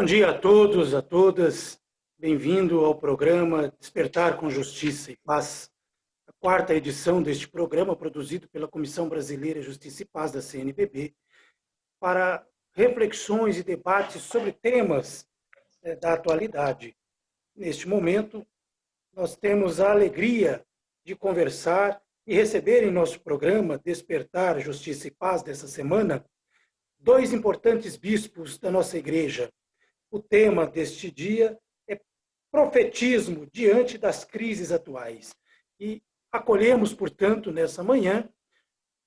Bom dia a todos, a todas. Bem-vindo ao programa Despertar com Justiça e Paz, a quarta edição deste programa produzido pela Comissão Brasileira Justiça e Paz da CNBB, para reflexões e debates sobre temas da atualidade. Neste momento, nós temos a alegria de conversar e receber em nosso programa Despertar Justiça e Paz dessa semana dois importantes bispos da nossa igreja. O tema deste dia é profetismo diante das crises atuais. E acolhemos, portanto, nessa manhã,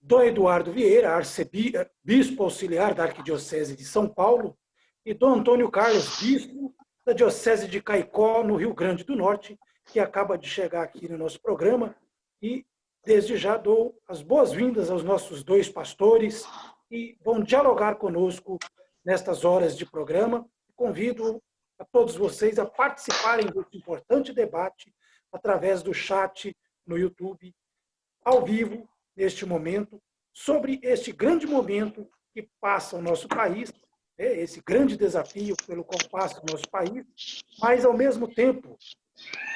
Dom Eduardo Vieira, arcebispo auxiliar da Arquidiocese de São Paulo, e Dom Antônio Carlos, bispo da Diocese de Caicó, no Rio Grande do Norte, que acaba de chegar aqui no nosso programa. E, desde já, dou as boas-vindas aos nossos dois pastores e vão dialogar conosco nestas horas de programa. Convido a todos vocês a participarem desse importante debate através do chat no YouTube, ao vivo, neste momento, sobre este grande momento que passa o nosso país, esse grande desafio pelo qual passa o nosso país, mas, ao mesmo tempo,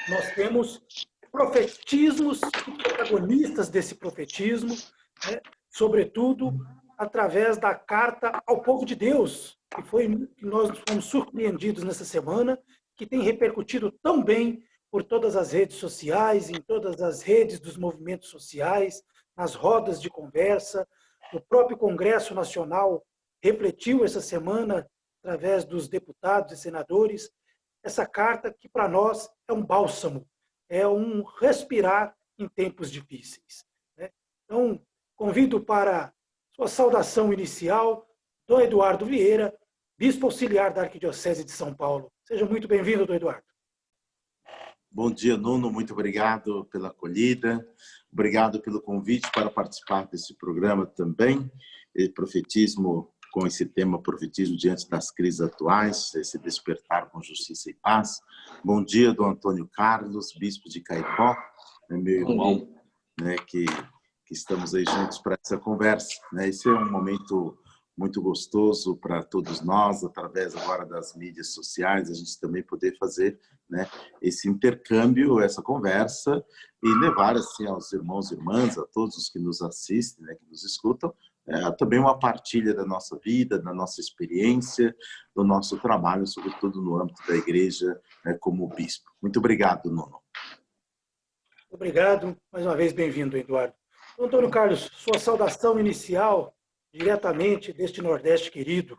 nós temos profetismos e protagonistas desse profetismo, sobretudo através da carta ao povo de Deus, que nós fomos surpreendidos nessa semana, que tem repercutido tão bem por todas as redes sociais, em todas as redes dos movimentos sociais, nas rodas de conversa. O próprio Congresso Nacional refletiu essa semana, através dos deputados e senadores, essa carta que para nós é um bálsamo, é um respirar em tempos difíceis. Então, convido para sua saudação inicial, Dom Eduardo Vieira, bispo auxiliar da Arquidiocese de São Paulo. Seja muito bem-vindo, Dom Eduardo. Bom dia, Nuno. Muito obrigado pela acolhida. Obrigado pelo convite para participar desse programa também. Profetismo, com esse tema, profetismo diante das crises atuais, esse despertar com justiça e paz. Bom dia, Dom Antônio Carlos, bispo de Caicó, meu irmão, que estamos aí juntos para essa conversa. Esse é um momento muito gostoso para todos nós, através agora das mídias sociais, a gente também poder fazer esse intercâmbio, essa conversa, e levar assim, aos irmãos e irmãs, a todos os que nos assistem, que nos escutam, também uma partilha da nossa vida, da nossa experiência, do nosso trabalho, sobretudo no âmbito da igreja, como bispo. Muito obrigado, Nuno. Obrigado. Mais uma vez, bem-vindo, Eduardo. Antônio Carlos, sua saudação inicial, diretamente deste Nordeste querido.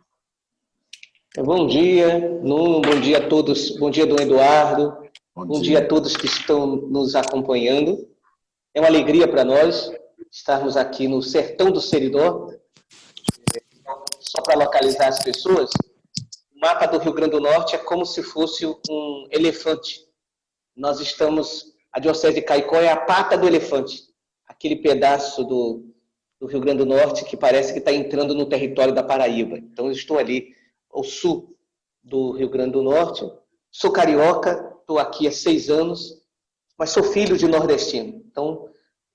Bom dia, Nuno, bom dia a todos, bom dia, Dom Eduardo, bom dia a todos que estão nos acompanhando. É uma alegria para nós estarmos aqui no sertão do Seridó. Só para localizar as pessoas, o mapa do Rio Grande do Norte é como se fosse um elefante. Nós estamos, a Diocese de Caicó é a pata do elefante, aquele pedaço do Rio Grande do Norte que parece que está entrando no território da Paraíba. Então, eu estou ali ao sul do Rio Grande do Norte. Sou carioca, estou aqui há 6 anos, mas sou filho de nordestino. Então,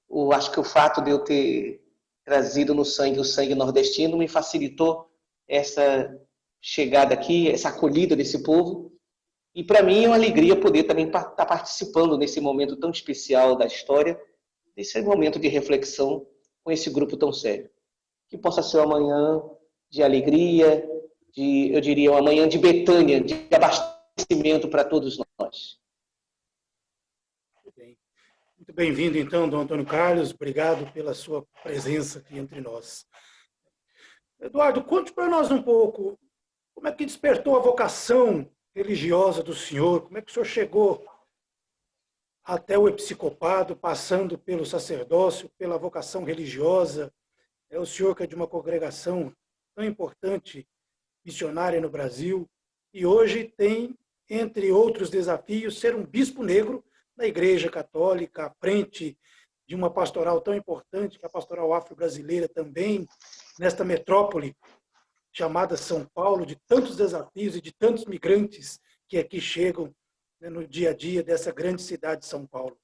eu acho que o fato de eu ter trazido no sangue o sangue nordestino me facilitou essa chegada aqui, essa acolhida desse povo. E para mim é uma alegria poder também estar participando nesse momento tão especial da história, nesse momento de reflexão com esse grupo tão sério. Que possa ser uma manhã de alegria, eu diria, uma manhã de Betânia, de abastecimento para todos nós. Muito bem-vindo, então, Dom Antônio Carlos. Obrigado pela sua presença aqui entre nós. Eduardo, conte para nós um pouco como é que despertou a vocação religiosa do senhor, como é que o senhor chegou até o episcopado, passando pelo sacerdócio, pela vocação religiosa. É o senhor que é de uma congregação tão importante, missionária no Brasil, e hoje tem, entre outros desafios, ser um bispo negro na Igreja Católica, à frente de uma pastoral tão importante, que é a pastoral afro-brasileira também, nesta metrópole chamada São Paulo, de tantos desafios e de tantos migrantes que aqui chegam no dia a dia dessa grande cidade de São Paulo.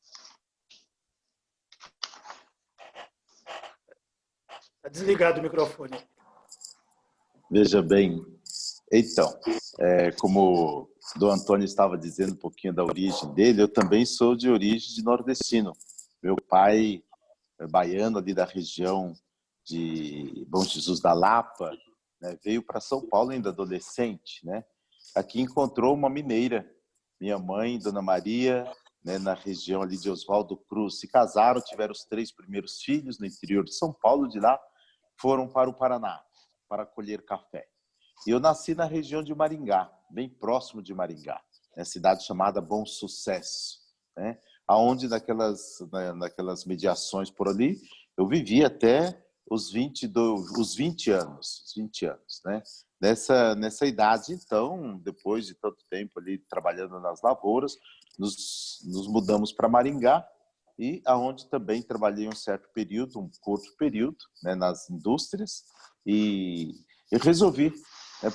Está desligado o microfone. Veja bem, Então, como o Dom Antônio estava dizendo um pouquinho da origem dele, eu também sou de origem de nordestino. Meu pai é baiano ali da região de Bom Jesus da Lapa, né, veio para São Paulo ainda adolescente, né? Aqui encontrou uma mineira, minha mãe, Dona Maria, né, na região ali de Oswaldo Cruz. Se casaram, tiveram os 3 primeiros filhos no interior de São Paulo, de lá foram para o Paraná para colher café. E eu nasci na região de Maringá, bem próximo de Maringá, né, cidade chamada Bom Sucesso, né, aonde naquelas mediações por ali, eu vivi até os 20 anos, né? Nessa idade, então, depois de tanto tempo ali trabalhando nas lavouras, nos mudamos para Maringá, e aonde também trabalhei um certo período, um curto período, né, nas indústrias, e eu resolvi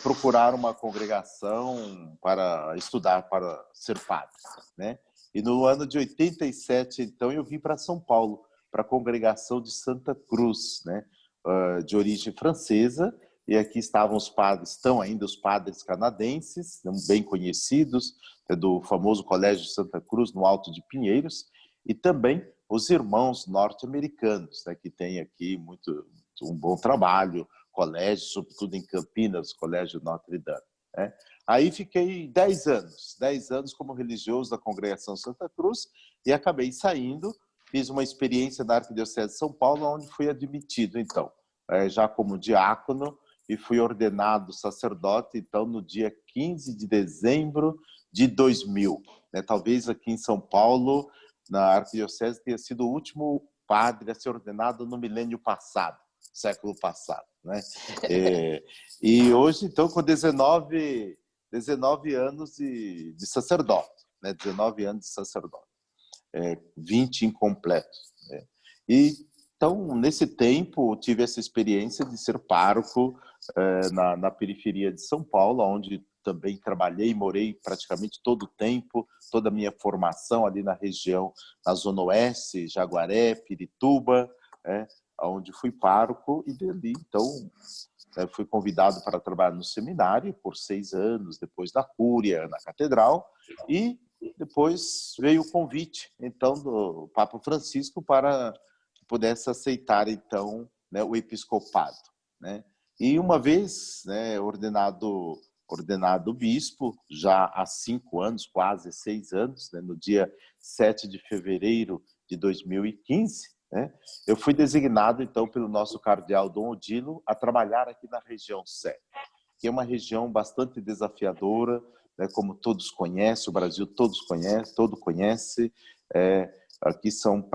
procurar uma congregação para estudar, para ser padre, né? E no ano de 87, então, eu vim para São Paulo, para a congregação de Santa Cruz, né? De origem francesa, e aqui estavam os padres, estão ainda os padres canadenses, bem conhecidos, do famoso Colégio de Santa Cruz, no Alto de Pinheiros, e também os irmãos norte-americanos, né, que têm aqui um bom trabalho, colégio, sobretudo em Campinas, Colégio Notre Dame, né? Aí fiquei 10 anos como religioso da Congregação Santa Cruz e acabei saindo, fiz uma experiência na Arquidiocese de São Paulo, onde fui admitido, então, já como diácono, e fui ordenado sacerdote, então, no dia 15 de dezembro de 2000. Né? Talvez aqui em São Paulo, na Arquidiocese, tenha sido o último padre a ser ordenado no milênio passado, século passado, né? E hoje, então, com 19 anos de sacerdote, né? 19 anos de sacerdote, 20 incompletos, né? E, então, nesse tempo, tive essa experiência de ser pároco na periferia de São Paulo, onde também trabalhei, morei praticamente todo o tempo, toda a minha formação ali na região, na Zona Oeste, Jaguaré, Pirituba, onde fui pároco, e dali, então, fui convidado para trabalhar no seminário por 6 anos, depois da Cúria, na Catedral, e depois veio o convite, então, do Papa Francisco para que pudesse aceitar, então, né, o episcopado, né? E uma vez, né, ordenado bispo, já há 5 anos, quase 6 anos, né, no dia 7 de fevereiro de 2015, né, eu fui designado, então, pelo nosso cardeal Dom Odilo a trabalhar aqui na região Sé, que é uma região bastante desafiadora, né, como todos conhecem, o Brasil todo conhece. Aqui são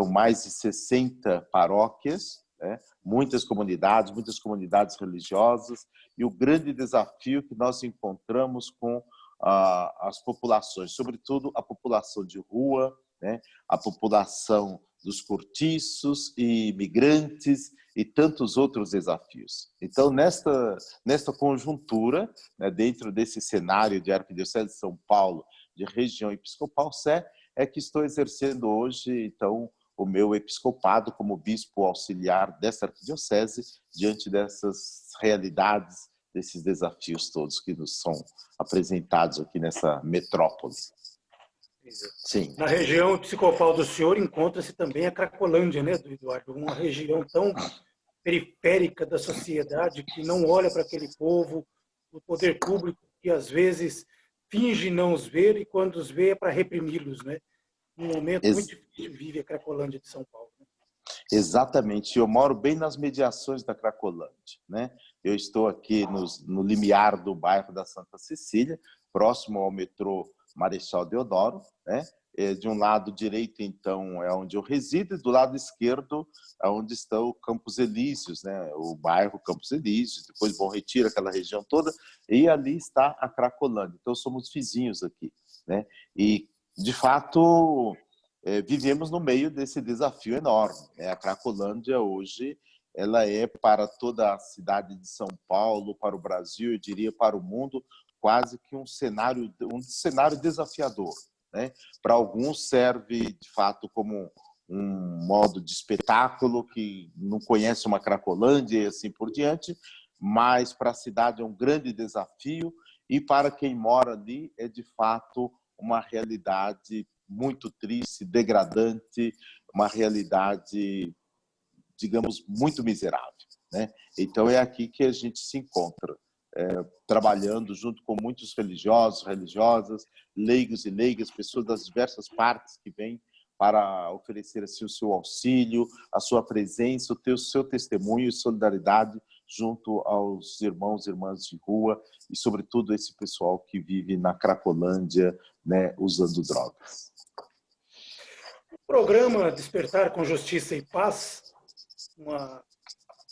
mais de 60 paróquias, né, muitas comunidades religiosas, e o grande desafio que nós encontramos com as populações, sobretudo a população de rua, né, a população dos cortiços e imigrantes e tantos outros desafios. Então, nesta conjuntura, né, dentro desse cenário de Arquidiocese de São Paulo, de região episcopal Sé, é que estou exercendo hoje, então, o meu episcopado como bispo auxiliar dessa arquidiocese, diante dessas realidades, desses desafios todos que nos são apresentados aqui nessa metrópole. Sim. Na região episcopal do senhor encontra-se também a Cracolândia, né, Eduardo? Uma região tão periférica da sociedade que não olha para aquele povo, o poder público que às vezes finge não os ver e quando os vê é para reprimi-los, né? Um momento muito difícil vive a Cracolândia de São Paulo. Né? Exatamente, eu moro bem nas mediações da Cracolândia, né? Eu estou aqui no limiar do bairro da Santa Cecília, próximo ao metrô Marechal Deodoro, né? De um lado direito, então, é onde eu resido, e do lado esquerdo é onde está o Campos Elíseos, né? O bairro Campos Elíseos, depois Bom Retiro, aquela região toda, e ali está a Cracolândia. Então, somos vizinhos aqui, né? E, de fato, vivemos no meio desse desafio enorme, né? A Cracolândia, hoje, ela é para toda a cidade de São Paulo, para o Brasil, eu diria para o mundo, quase que um cenário desafiador, né? Para alguns serve, de fato, como um modo de espetáculo que não conhece uma Cracolândia e assim por diante. mas para a cidade é um grande desafio e para quem mora ali é, de fato, uma realidade muito triste, degradante, uma realidade, digamos, muito miserável, né? Então é aqui que a gente se encontra, trabalhando junto com muitos religiosos, religiosas, leigos e leigas, pessoas das diversas partes que vêm para oferecer assim o seu auxílio, a sua presença, o seu testemunho e solidariedade junto aos irmãos e irmãs de rua e, sobretudo, esse pessoal que vive na Cracolândia, né, usando drogas. O programa Despertar com Justiça e Paz, uma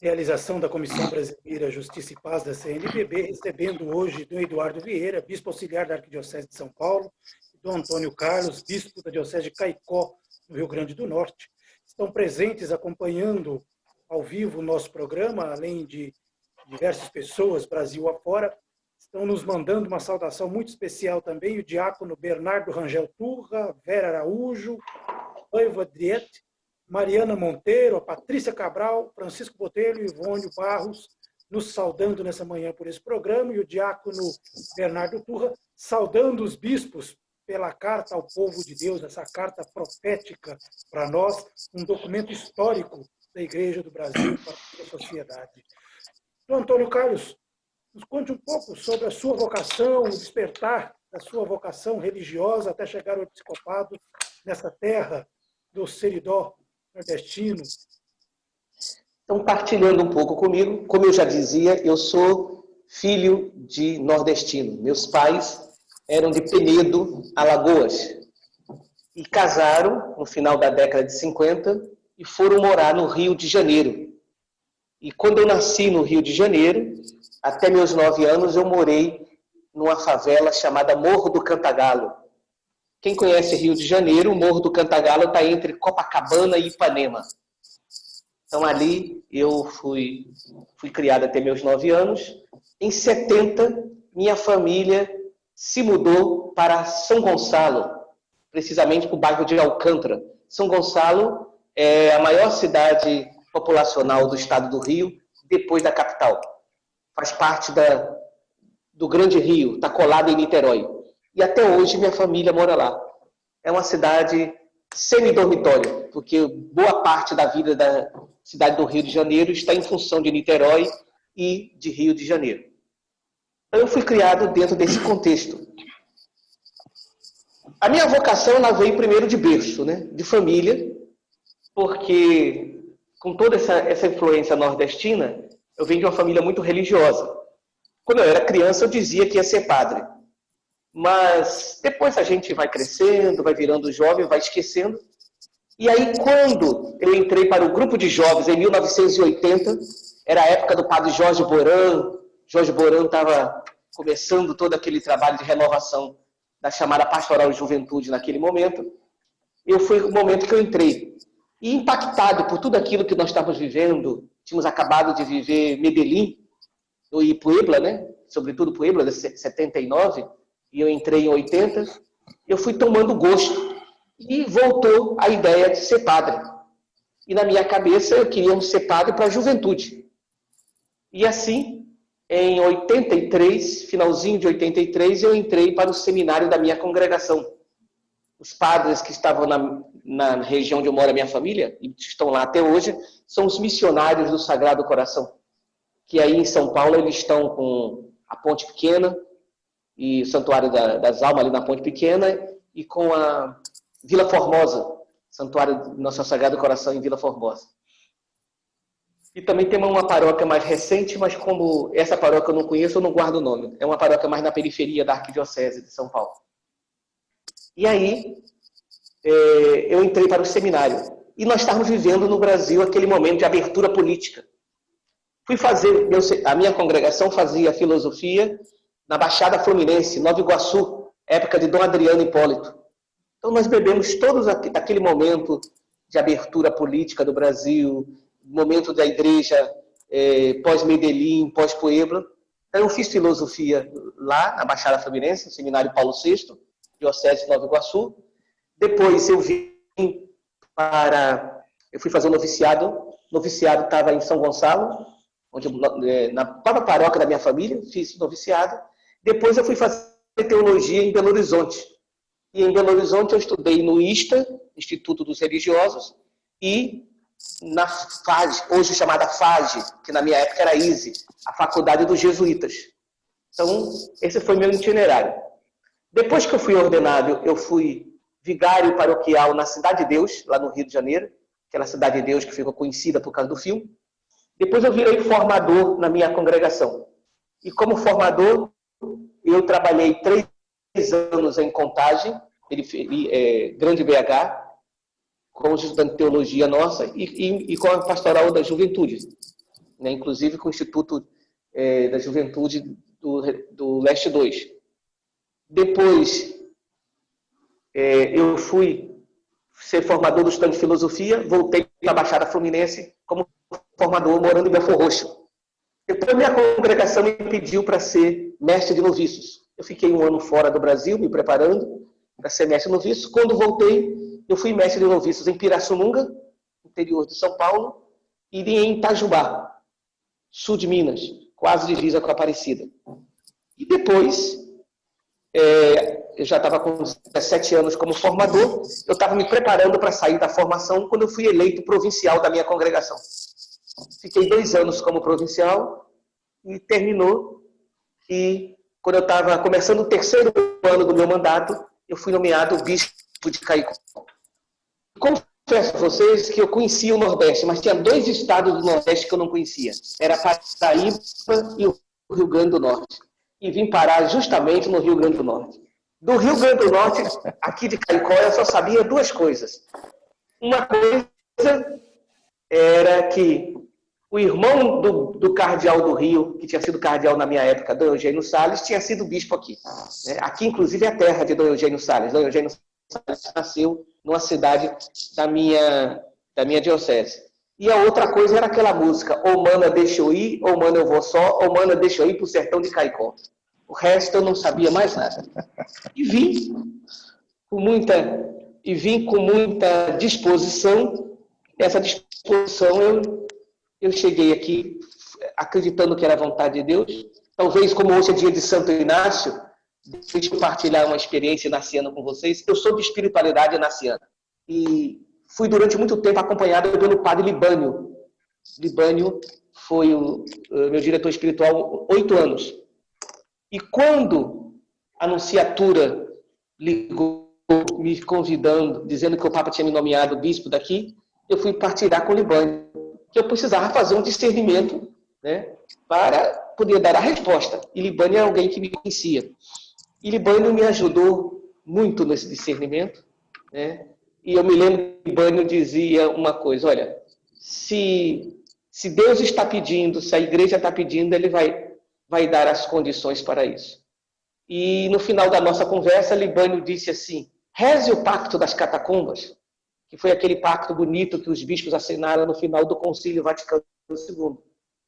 realização da Comissão Brasileira Justiça e Paz da CNBB, recebendo hoje Dom Eduardo Vieira, bispo auxiliar da Arquidiocese de São Paulo, e Dom Antônio Carlos, bispo da Diocese de Caicó, no Rio Grande do Norte. Estão presentes acompanhando ao vivo o nosso programa, além de diversas pessoas, Brasil afora. Estão nos mandando uma saudação muito especial também o diácono Bernardo Rangel Turra, Vera Araújo, Noiva Driette, Mariana Monteiro, a Patrícia Cabral, Francisco Botelho e Ivônio Barros, nos saudando nessa manhã por esse programa, e o diácono Bernardo Turra, saudando os bispos pela carta ao povo de Deus, essa carta profética para nós, um documento histórico da Igreja do Brasil para a sociedade. Dom Antônio Carlos, nos conte um pouco sobre a sua vocação, o despertar da sua vocação religiosa até chegar ao episcopado nessa terra do Seridó nordestino. Então, partilhando um pouco comigo, como eu já dizia, eu sou filho de nordestino. Meus pais eram de Penedo, Alagoas, e casaram no final da década de 50 e foram morar no Rio de Janeiro. E quando eu nasci no Rio de Janeiro, até meus 9 anos, eu morei numa favela chamada Morro do Cantagalo. Quem conhece Rio de Janeiro, o Morro do Cantagalo está entre Copacabana e Ipanema. Então, ali eu fui criado até meus 9 anos. Em 70, minha família se mudou para São Gonçalo, precisamente para o bairro de Alcântara. São Gonçalo é a maior cidade populacional do estado do Rio, depois da capital. Faz parte do Grande Rio, está colado em Niterói. E até hoje minha família mora lá. É uma cidade semi-dormitório, porque boa parte da vida da cidade do Rio de Janeiro está em função de Niterói e de Rio de Janeiro. Então, eu fui criado dentro desse contexto. A minha vocação ela veio primeiro de berço, né? De família, porque com toda essa influência nordestina, eu venho de uma família muito religiosa. Quando eu era criança, eu dizia que ia ser padre. Mas depois a gente vai crescendo, vai virando jovem, vai esquecendo. E aí, quando eu entrei para o grupo de jovens em 1980, era a época do padre Jorge Boran. Jorge Boran estava começando todo aquele trabalho de renovação da chamada Pastoral de Juventude naquele momento. Foi o momento que eu entrei. E impactado por tudo aquilo que nós estávamos vivendo, tínhamos acabado de viver Medellín e Puebla, né? Sobretudo Puebla, de 79, e eu entrei em 80, eu fui tomando gosto. E voltou a ideia de ser padre. E na minha cabeça eu queria ser padre para a juventude. E assim, em 83, finalzinho de 83, eu entrei para o seminário da minha congregação. Os padres que estavam na região onde eu moro, a minha família, e estão lá até hoje, são os missionários do Sagrado Coração. Que aí em São Paulo eles estão com a Ponte Pequena, e o Santuário das Almas ali na Ponte Pequena, e com a Vila Formosa, Santuário do Nosso Sagrado Coração em Vila Formosa. E também tem uma paróquia mais recente, mas como essa paróquia eu não conheço, eu não guardo o nome. É uma paróquia mais na periferia da Arquidiocese de São Paulo. E aí, eu entrei para o seminário. E nós estávamos vivendo no Brasil aquele momento de abertura política. Fui fazer, a minha congregação fazia filosofia na Baixada Fluminense, Nova Iguaçu, época de Dom Adriano Hipólito. Então nós bebemos todos aquele momento de abertura política do Brasil, momento da igreja pós-Medellín, pós-Puebla. Então eu fiz filosofia lá na Baixada Fluminense, no Seminário Paulo VI, Diocese de Nova Iguaçu. Depois eu fui fazer o noviciado. O noviciado estava em São Gonçalo, na própria paróquia da minha família, fiz noviciado. Depois eu fui fazer teologia em Belo Horizonte. E em Belo Horizonte eu estudei no ISTA, Instituto dos Religiosos, e na FAGE, hoje chamada FAGE, que na minha época era ISE, a Faculdade dos Jesuítas. Então, esse foi meu itinerário. Depois que eu fui ordenado, eu fui vigário paroquial na Cidade de Deus, lá no Rio de Janeiro, aquela Cidade de Deus que ficou conhecida por causa do filme. Depois eu virei formador na minha congregação. E como formador, eu trabalhei 3 anos em Contagem, Grande BH, como estudante de teologia nossa, e com a pastoral da juventude, né? Inclusive com o Instituto da Juventude do Leste 2. Depois, eu fui ser formador do estudante de filosofia, voltei para a Baixada Fluminense como formador, morando em Belfor Roxo. Depois, minha congregação me pediu para ser mestre de noviços. Eu fiquei 1 ano fora do Brasil, me preparando para ser mestre de noviços. Quando voltei, eu fui mestre de noviços em Pirassununga, interior de São Paulo, e em Itajubá, sul de Minas, quase divisa com a Aparecida. E depois, eu já estava com 17 anos como formador, eu estava me preparando para sair da formação quando eu fui eleito provincial da minha congregação. Fiquei 2 anos como provincial e terminou. E quando eu estava começando o 3º ano do meu mandato, eu fui nomeado bispo de Caicó. Confesso a vocês que eu conhecia o Nordeste, mas tinha 2 estados do Nordeste que eu não conhecia. Era Paraíba e o Rio Grande do Norte. E vim parar justamente no Rio Grande do Norte. Do Rio Grande do Norte, aqui de Caicó, eu só sabia 2 coisas. Uma coisa era que o irmão do cardeal do Rio, que tinha sido cardeal na minha época, Dom Eugênio Salles, tinha sido bispo aqui. Aqui, inclusive, é a terra de Dom Eugênio Salles. Dom Eugênio Salles nasceu numa cidade da minha diocese. E a outra coisa era aquela música, ou mana deixa eu ir, ou mana eu vou só, ou mana deixa eu ir pro sertão de Caicó. O resto eu não sabia mais nada. E vim com muita disposição. Essa disposição eu cheguei aqui acreditando que era a vontade de Deus. Talvez, como hoje é dia de Santo Inácio, deixa eu compartilhar uma experiência inaciana com vocês. Eu sou de espiritualidade inaciana. E fui durante muito tempo acompanhado pelo padre Libânio. Libânio foi o meu diretor espiritual 8 anos. E quando a nunciatura ligou me convidando, dizendo que o Papa tinha me nomeado bispo daqui, eu fui partilhar com o Libânio, que eu precisava fazer um discernimento, né, para poder dar a resposta. E Libânio é alguém que me conhecia. E Libânio me ajudou muito nesse discernimento, né? E eu me lembro que Libânio dizia uma coisa, olha, se Deus está pedindo, se a igreja está pedindo, ele vai dar as condições para isso. E no final da nossa conversa, Libânio disse assim, reze o pacto das catacumbas, que foi aquele pacto bonito que os bispos assinaram no final do Concílio Vaticano II.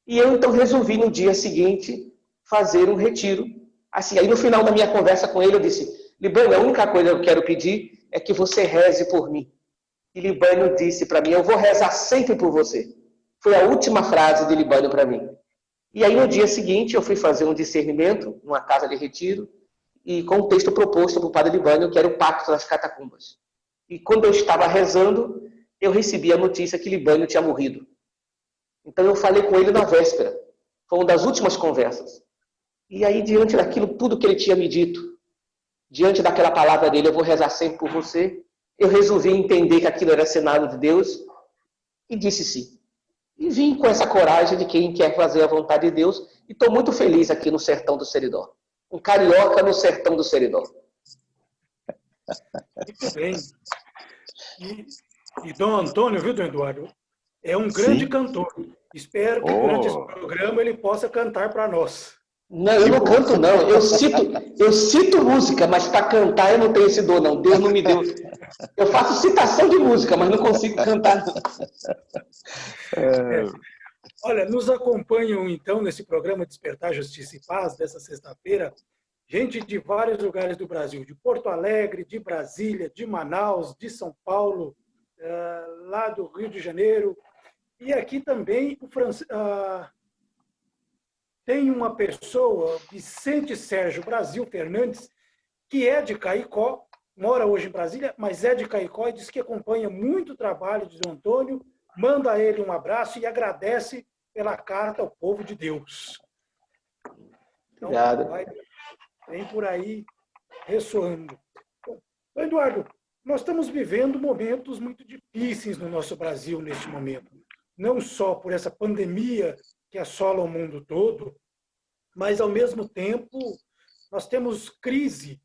E eu, então, resolvi, no dia seguinte, fazer um retiro. Assim, aí, no final da minha conversa com ele, eu disse, Libânio, a única coisa que eu quero pedir é que você reze por mim. E Libânio disse para mim, eu vou rezar sempre por você. Foi a última frase de Libânio para mim. E aí, no dia seguinte, eu fui fazer um discernimento, numa casa de retiro, e com o texto proposto para o padre Libânio, que era o Pacto das Catacumbas. E quando eu estava rezando, eu recebi a notícia que Libânio tinha morrido. Então, eu falei com ele na véspera. Foi uma das últimas conversas. E aí, diante daquilo, tudo que ele tinha me dito, diante daquela palavra dele, eu vou rezar sempre por você, eu resolvi entender que aquilo era sinal de Deus e disse sim. E vim com essa coragem de quem quer fazer a vontade de Deus e estou muito feliz aqui no sertão do Seridó. Um carioca no sertão do Seridó. Muito bem. E Dom Antônio, viu, Dom Eduardo, é um grande cantor. Espero que durante esse programa ele possa cantar para nós. Não, eu não canto, não. Eu cito música, mas para cantar eu não tenho esse dom, não. Deus não me deu. Eu faço citação de música, mas não consigo cantar, não. Olha, nos acompanham, então, nesse programa Despertar Justiça e Paz, dessa sexta-feira, gente de vários lugares do Brasil, de Porto Alegre, de Brasília, de Manaus, de São Paulo, lá do Rio de Janeiro. E aqui também tem uma pessoa, Vicente Sérgio Brasil Fernandes, que é de Caicó, mora hoje em Brasília, mas é de Caicó e diz que acompanha muito o trabalho de Dom Antônio, manda a ele um abraço e agradece pela carta ao povo de Deus. Então, vem por aí ressoando. Bom, Eduardo, nós estamos vivendo momentos muito difíceis no nosso Brasil neste momento. Não só por essa pandemia que assola o mundo todo, mas, ao mesmo tempo, nós temos crise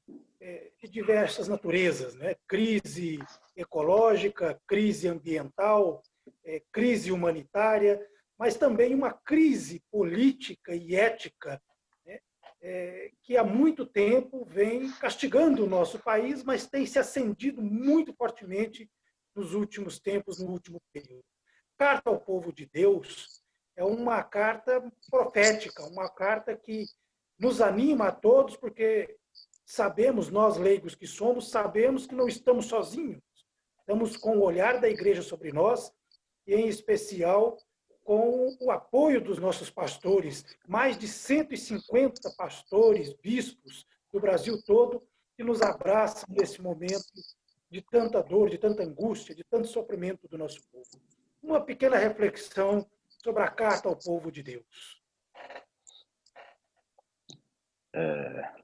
de diversas naturezas, né? Crise ecológica, crise ambiental, crise humanitária, mas também uma crise política e ética, né? Que há muito tempo vem castigando o nosso país, mas tem se acendido muito fortemente nos últimos tempos, no último período. Carta ao Povo de Deus é uma carta profética, uma carta que nos anima a todos, porque sabemos, nós leigos que somos, sabemos que não estamos sozinhos. Estamos com o olhar da igreja sobre nós, e em especial com o apoio dos nossos pastores, mais de 150 pastores, bispos do Brasil todo, que nos abraçam nesse momento de tanta dor, de tanta angústia, de tanto sofrimento do nosso povo. Uma pequena reflexão sobre a carta ao povo de Deus.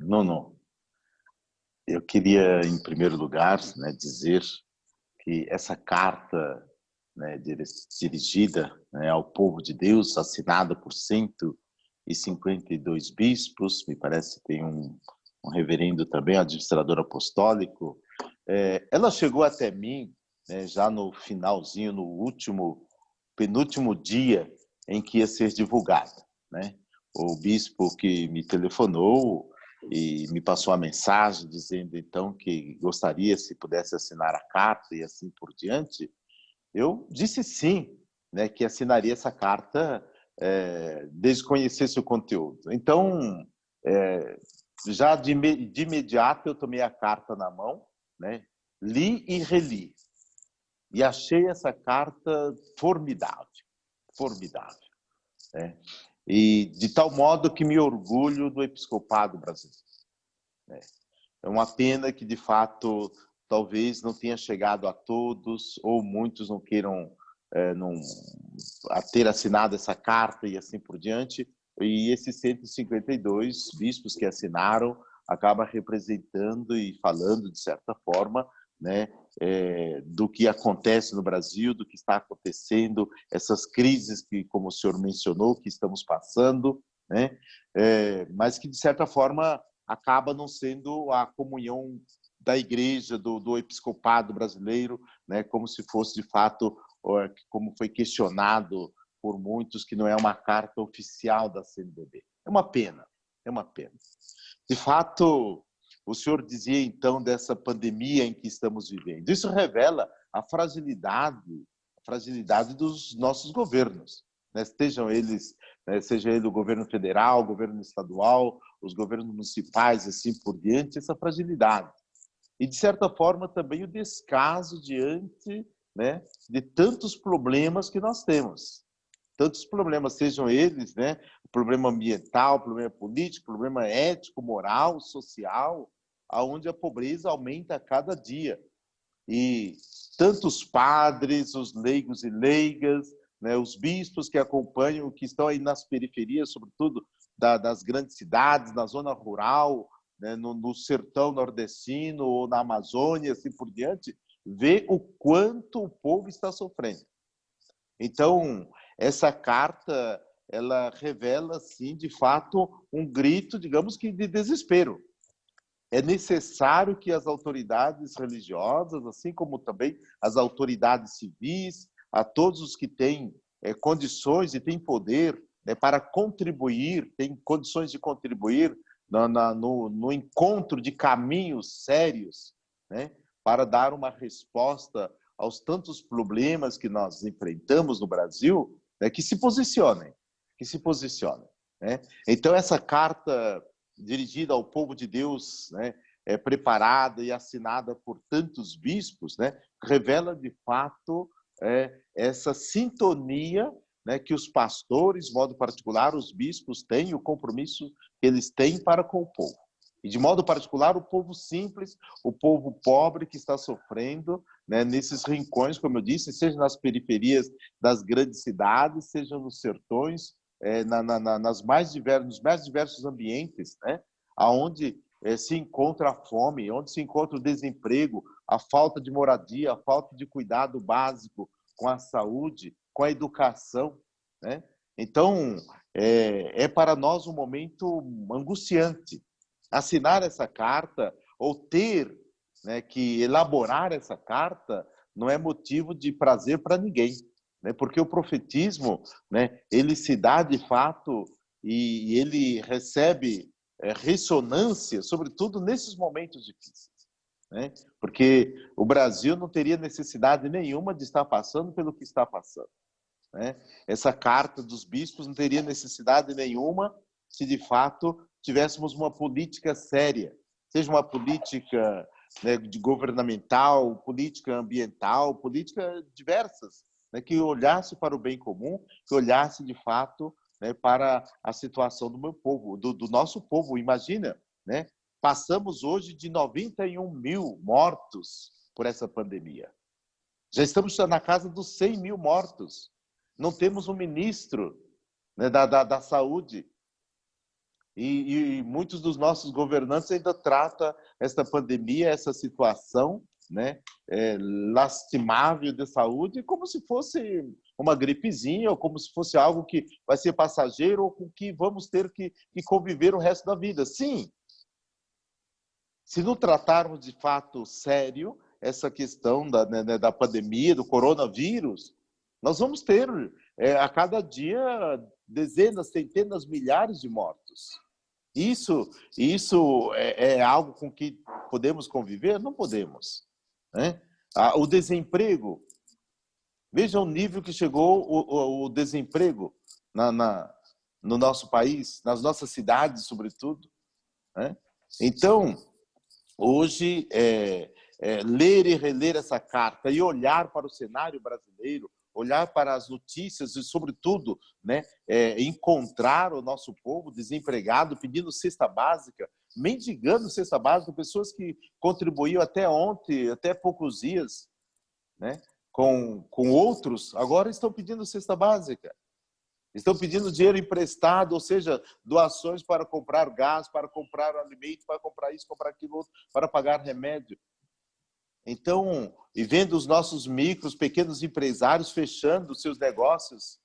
Nuno, eu queria, em primeiro lugar, né, dizer que essa carta, né, dirigida, né, ao povo de Deus, assinada por 152 bispos, me parece que tem um reverendo também, administrador apostólico, ela chegou até mim, né, já no finalzinho, no penúltimo dia em que ia ser divulgada, né? O bispo que me telefonou e me passou a mensagem dizendo então que gostaria se pudesse assinar a carta e assim por diante, eu disse sim, né, que assinaria essa carta desde que conhecesse o conteúdo. Então, já de imediato eu tomei a carta na mão, né, li e reli, e achei essa carta formidável, formidável, né? E de tal modo que me orgulho do episcopado brasileiro, né? É uma pena que, de fato, talvez não tenha chegado a todos, ou muitos não queiram ter assinado essa carta e assim por diante, e esses 152 bispos que assinaram acabam representando e falando, de certa forma, né, do que acontece no Brasil, do que está acontecendo, essas crises que, como o senhor mencionou, que estamos passando, né, mas que, de certa forma, acaba não sendo a comunhão da igreja, do episcopado brasileiro, né, como se fosse, de fato, como foi questionado por muitos, que não é uma carta oficial da CNBB. É uma pena, é uma pena. De fato, o senhor dizia, então, dessa pandemia em que estamos vivendo. Isso revela a fragilidade dos nossos governos, né? Seja ele o governo federal, o governo estadual, os governos municipais, assim por diante, essa fragilidade. E, de certa forma, também o descaso diante, né, de tantos problemas que nós temos. Tantos problemas, sejam eles, né, problema ambiental, problema político, problema ético, moral, social, onde a pobreza aumenta a cada dia. E tantos padres, os leigos e leigas, né, os bispos que acompanham, que estão aí nas periferias, sobretudo das grandes cidades, na zona rural, né, no sertão nordestino ou na Amazônia, assim por diante, vê o quanto o povo está sofrendo. Então, essa carta, ela revela, sim, de fato, um grito, digamos que de desespero. É necessário que as autoridades religiosas, assim como também as autoridades civis, a todos os que têm condições e têm poder, né, para contribuir, têm condições de contribuir no encontro de caminhos sérios, né, para dar uma resposta aos tantos problemas que nós enfrentamos no Brasil, né, que se posicionem, né? Então, essa carta dirigida ao povo de Deus, né, preparada e assinada por tantos bispos, né, revela, de fato, essa sintonia, né, que os pastores, de modo particular, os bispos, têm o compromisso que eles têm para com o povo. E, de modo particular, o povo simples, o povo pobre que está sofrendo, né, nesses rincões, como eu disse, seja nas periferias das grandes cidades, seja nos sertões, nos mais diversos ambientes, né, onde se encontra a fome, onde se encontra o desemprego, a falta de moradia, a falta de cuidado básico com a saúde, com a educação, né? Então, é para nós um momento angustiante. Assinar essa carta ou ter, né, que elaborar essa carta não é motivo de prazer para ninguém, né? Porque o profetismo, né, ele se dá de fato e ele recebe ressonância, sobretudo nesses momentos difíceis, né? Porque o Brasil não teria necessidade nenhuma de estar passando pelo que está passando, né? Essa carta dos bispos não teria necessidade nenhuma se de fato tivéssemos uma política séria, seja uma política, né, de governamental, política ambiental, política diversas, né, que olhasse para o bem comum, que olhasse de fato, né, para a situação do meu povo, do nosso povo. Imagina, né? Passamos hoje de 91 mil mortos por essa pandemia. Já estamos na casa dos 100 mil mortos. Não temos um ministro, né, da saúde. E muitos dos nossos governantes ainda tratam essa pandemia, essa situação, né, lastimável de saúde, como se fosse uma gripezinha, ou como se fosse algo que vai ser passageiro, ou com que vamos ter que conviver o resto da vida. Sim, se não tratarmos de fato sério essa questão da pandemia, do coronavírus, nós vamos ter a cada dia dezenas, centenas, milhares de mortos. Isso é algo com que podemos conviver? Não podemos, né? O desemprego, veja o nível que chegou o desemprego no nosso país, nas nossas cidades, sobretudo, né? Então, hoje, ler e reler essa carta e olhar para o cenário brasileiro, olhar para as notícias e, sobretudo, né, encontrar o nosso povo desempregado, pedindo cesta básica, mendigando cesta básica, pessoas que contribuíam até ontem, até poucos dias, né, com outros, agora estão pedindo cesta básica. Estão pedindo dinheiro emprestado, ou seja, doações para comprar gás, para comprar alimento, para comprar isso, comprar aquilo outro, para pagar remédio. Então, e vendo os nossos micros, pequenos empresários fechando seus negócios,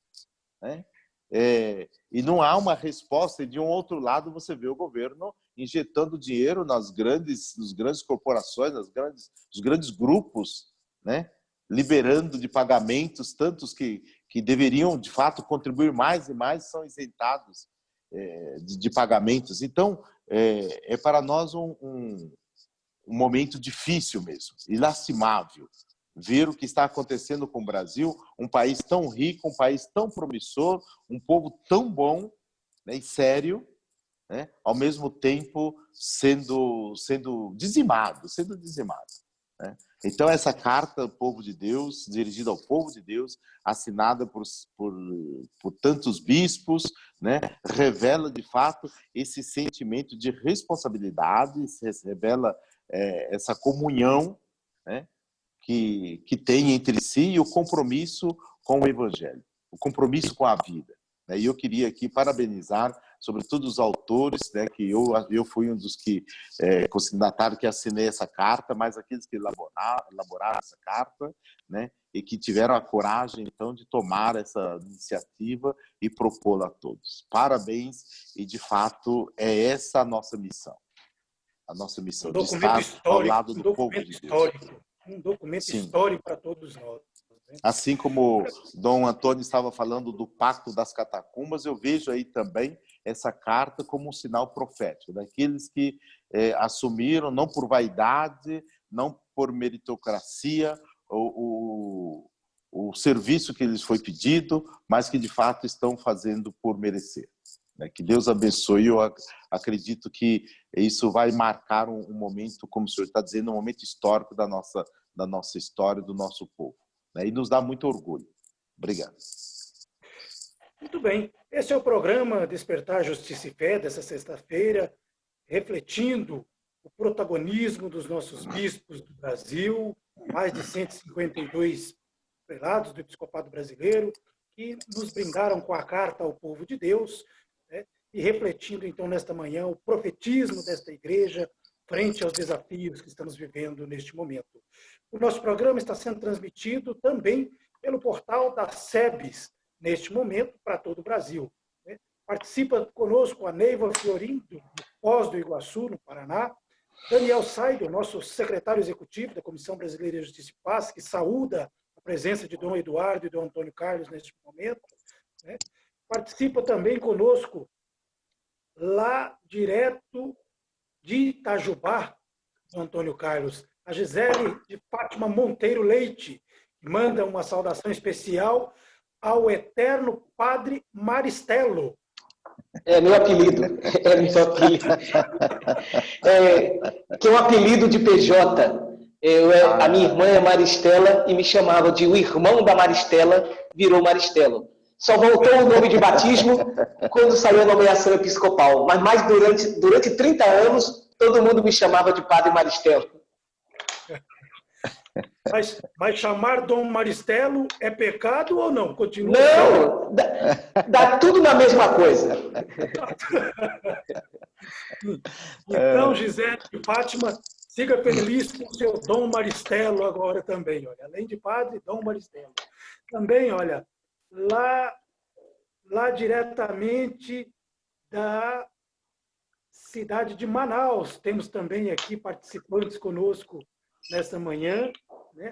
né? E não há uma resposta. E de um outro lado, você vê o governo injetando dinheiro nas grandes corporações, nos grandes grupos, né? Liberando de pagamentos tantos que deveriam, de fato, contribuir mais e mais, são isentados de pagamentos. Então, é para nós um momento difícil mesmo, e lastimável, ver o que está acontecendo com o Brasil, um país tão rico, um país tão promissor, um povo tão bom, né, e sério, né, ao mesmo tempo sendo dizimado, né? Então, essa carta, povo de Deus, dirigida ao povo de Deus, assinada por tantos bispos, né, revela, de fato, esse sentimento de responsabilidade, revela essa comunhão, né, que tem entre si e o compromisso com o Evangelho, o compromisso com a vida. E eu queria aqui parabenizar, sobretudo, os autores, né, que eu fui um dos que consignatário que assinei essa carta, mas aqueles que elaboraram essa carta, né, e que tiveram a coragem, então, de tomar essa iniciativa e propô-la a todos. Parabéns, e, de fato, é essa a nossa missão. A nossa missão, de estar ao lado do povo de Deus. Um documento histórico para todos nós. Assim como Dom Antônio estava falando do Pacto das Catacumbas, eu vejo aí também essa carta como um sinal profético, daqueles que assumiram, não por vaidade, não por meritocracia, o serviço que lhes foi pedido, mas que de fato estão fazendo por merecer. Que Deus abençoe. Eu acredito que isso vai marcar um momento, como o senhor está dizendo, um momento histórico da nossa história, do nosso povo. E nos dá muito orgulho. Obrigado. Muito bem. Esse é o programa Despertar Justiça e Fé dessa sexta-feira, refletindo o protagonismo dos nossos bispos do Brasil, mais de 152 prelados do episcopado brasileiro, que nos brindaram com a carta ao povo de Deus, né? E refletindo, então, nesta manhã, o profetismo desta igreja frente aos desafios que estamos vivendo neste momento. O nosso programa está sendo transmitido também pelo portal da SEBS, neste momento, para todo o Brasil. Participa conosco a Neiva Fiorim, do Foz do Iguaçu, no Paraná, Daniel Seidel, nosso secretário executivo da Comissão Brasileira de Justiça e Paz, que saúda a presença de Dom Eduardo e Dom Antônio Carlos neste momento. Participa também conosco, lá direto de Itajubá, Dom Antônio Carlos, a Gisele de Fátima Monteiro Leite, que manda uma saudação especial ao eterno Padre Maristelo. É meu apelido. Que é um apelido de PJ. A minha irmã é Maristela e me chamava de o irmão da Maristela, virou Maristelo. Só voltou o nome de batismo quando saiu a nomeação episcopal. Mas durante 30 anos, todo mundo me chamava de Padre Maristelo. Mas chamar Dom Maristelo é pecado ou não? Continua. Não! Dá tudo na mesma coisa. Então, Gisele de Fátima, siga feliz com o seu Dom Maristelo agora também. Olha. Além de padre, Dom Maristelo. Também, olha, lá diretamente da cidade de Manaus, temos também aqui participantes conosco nesta manhã, né?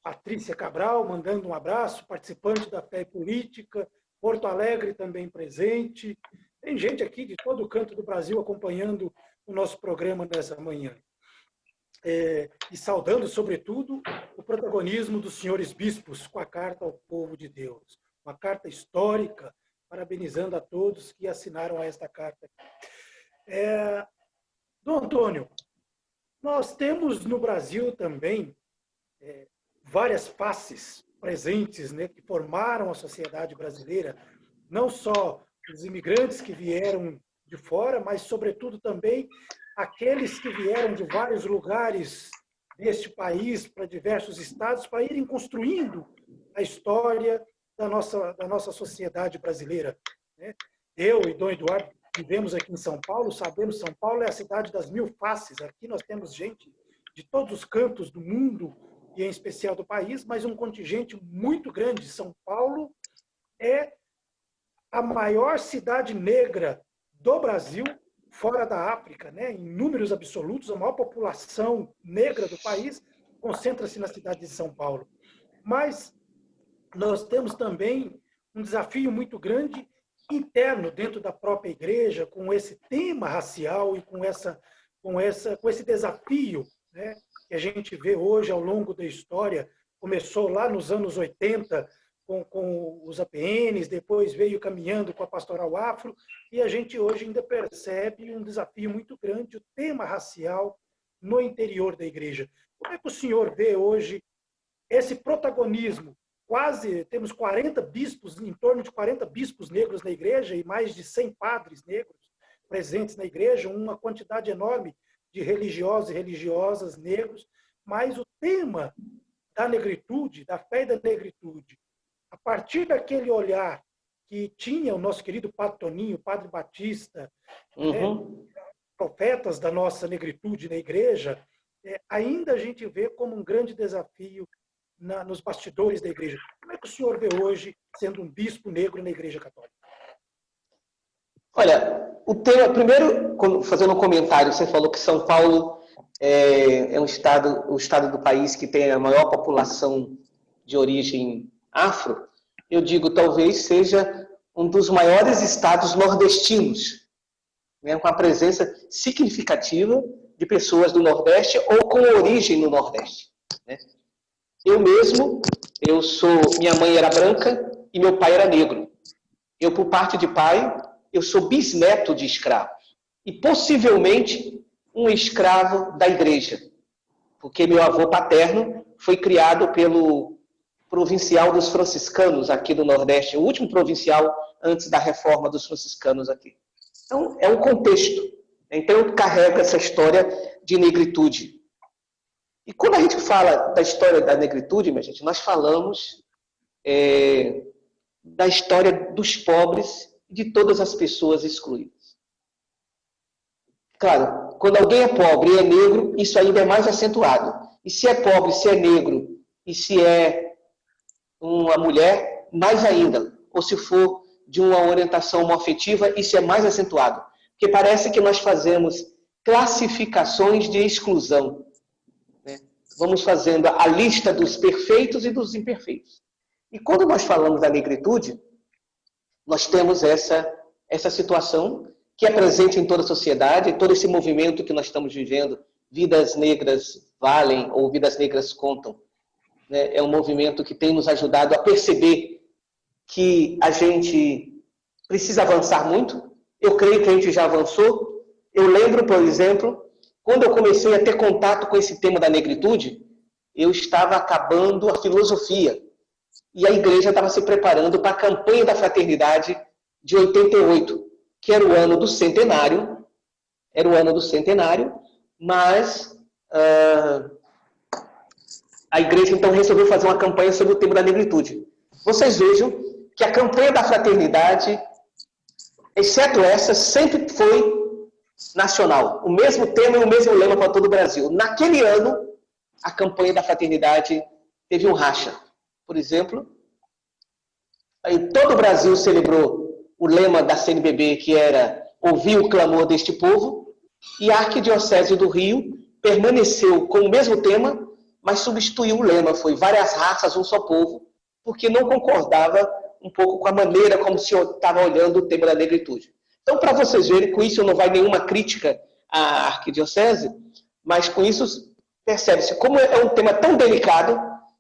Patrícia Cabral, mandando um abraço, participante da Fé e Política, Porto Alegre também presente. Tem gente aqui de todo o canto do Brasil acompanhando o nosso programa nessa manhã. E saudando, sobretudo, o protagonismo dos senhores bispos com a carta ao povo de Deus. Uma carta histórica, parabenizando a todos que assinaram esta carta. Dom Antônio, nós temos no Brasil também várias faces presentes, né, que formaram a sociedade brasileira, não só os imigrantes que vieram de fora, mas, sobretudo, também aqueles que vieram de vários lugares deste país para diversos estados, para irem construindo a história da nossa sociedade brasileira. Eu e Dom Eduardo vivemos aqui em São Paulo, sabemos que São Paulo é a cidade das mil faces. Aqui nós temos gente de todos os cantos do mundo, e em especial do país, mas um contingente muito grande. São Paulo é a maior cidade negra do Brasil, fora da África, né? Em números absolutos, a maior população negra do país concentra-se na cidade de São Paulo. Mas nós temos também um desafio muito grande interno dentro da própria igreja, com esse tema racial e com esse desafio, né, que a gente vê hoje ao longo da história. Começou lá nos anos 80 com os APNs, depois veio caminhando com a Pastoral Afro, e a gente hoje ainda percebe um desafio muito grande, o tema racial no interior da igreja. Como é que o senhor vê hoje esse protagonismo? Temos 40 bispos, em torno de 40 bispos negros na igreja e mais de 100 padres negros presentes na igreja, uma quantidade enorme de religiosos e religiosas negros, mas o tema da negritude, da fé e da negritude, a partir daquele olhar que tinha o nosso querido Padre Toninho, Padre Batista, profetas da nossa negritude na igreja, ainda a gente vê como um grande desafio nos bastidores da igreja. Como é que o senhor vê hoje sendo um bispo negro na igreja católica? Olha, o tema, primeiro, fazendo um comentário, você falou que São Paulo é o estado do país que tem a maior população de origem afro. Eu digo, talvez seja um dos maiores estados nordestinos, né, com a presença significativa de pessoas do Nordeste ou com origem no Nordeste, né? Eu mesmo, minha mãe era branca e meu pai era negro. Eu, por parte de pai, eu sou bisneto de escravos. E possivelmente um escravo da igreja. Porque meu avô paterno foi criado pelo provincial dos franciscanos aqui do Nordeste, o último provincial antes da reforma dos franciscanos aqui. Então, é um contexto. Então, eu carrego essa história de negritude. E quando a gente fala da história da negritude, minha gente, nós falamos da história dos pobres e de todas as pessoas excluídas. Claro, quando alguém é pobre e é negro, isso ainda é mais acentuado. E se é pobre, se é negro, e se é uma mulher, mais ainda. Ou se for de uma orientação homoafetiva, isso é mais acentuado. Porque parece que nós fazemos classificações de exclusão. Né? Vamos fazendo a lista dos perfeitos e dos imperfeitos. E quando nós falamos da negritude, nós temos essa situação que é presente em toda a sociedade, todo esse movimento que nós estamos vivendo, Vidas Negras Valem ou Vidas Negras Contam. Né? É um movimento que tem nos ajudado a perceber que a gente precisa avançar muito. Eu creio que a gente já avançou. Eu lembro, por exemplo, quando eu comecei a ter contato com esse tema da negritude, eu estava acabando a filosofia. E a igreja estava se preparando para a campanha da fraternidade de 88, que era o ano do centenário. Era o ano do centenário, mas a igreja então resolveu fazer uma campanha sobre o tema da negritude. Vocês vejam que a campanha da fraternidade, exceto essa, sempre foi nacional. O mesmo tema e o mesmo lema para todo o Brasil. Naquele ano, a campanha da fraternidade teve um racha. Por exemplo, aí todo o Brasil celebrou o lema da CNBB, que era ouvir o clamor deste povo, e a Arquidiocese do Rio permaneceu com o mesmo tema, mas substituiu o lema, foi várias raças, um só povo, porque não concordava um pouco com a maneira como o senhor estava olhando o tema da negritude. Então, para vocês verem, com isso não vai nenhuma crítica à Arquidiocese, mas com isso percebe-se como é um tema tão delicado,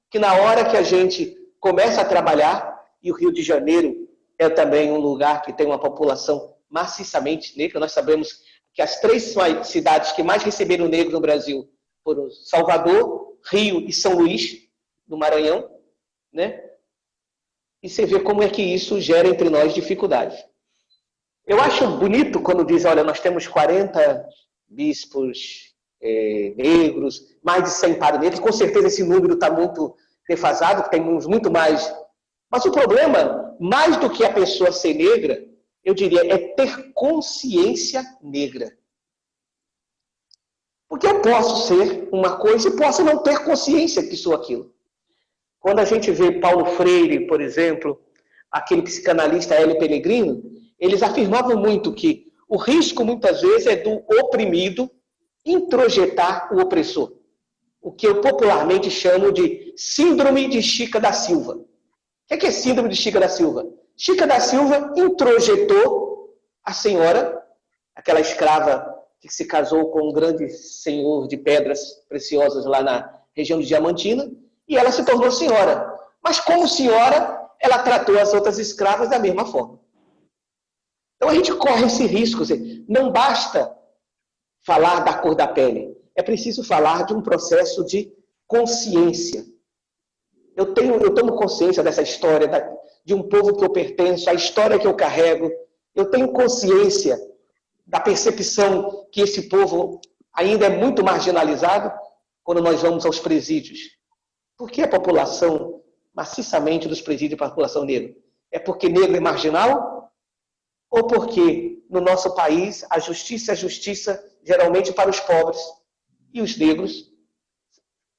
que na hora que a gente começa a trabalhar, e o Rio de Janeiro é também um lugar que tem uma população maciçamente negra, nós sabemos que as 3 cidades que mais receberam negros no Brasil foram Salvador, Rio e São Luís, do Maranhão, né? E você vê como é que isso gera entre nós dificuldades. Eu acho bonito quando diz, olha, nós temos 40 bispos negros, mais de 100 padres negros, com certeza esse número está muito defasado, temos muito mais. Mas o problema, mais do que a pessoa ser negra, eu diria, é ter consciência negra. Porque eu posso ser uma coisa e posso não ter consciência que sou aquilo. Quando a gente vê Paulo Freire, por exemplo, aquele psicanalista Hélio Pellegrino, eles afirmavam muito que o risco, muitas vezes, é do oprimido introjetar o opressor. O que eu popularmente chamo de síndrome de Chica da Silva. O que é síndrome de Chica da Silva? Chica da Silva introjetou a senhora, aquela escrava que se casou com um grande senhor de pedras preciosas lá na região de Diamantina, e ela se tornou senhora. Mas como senhora, ela tratou as outras escravas da mesma forma. Então a gente corre esse risco. Não basta falar da cor da pele. É preciso falar de um processo de consciência. Eu tomo consciência dessa história, de um povo que eu pertenço, a história que eu carrego. Eu tenho consciência da percepção que esse povo ainda é muito marginalizado quando nós vamos aos presídios. Por que a população, maciçamente dos presídios, a população negra? É porque negro é marginal? Ou porque no nosso país a justiça é justiça geralmente para os pobres e os negros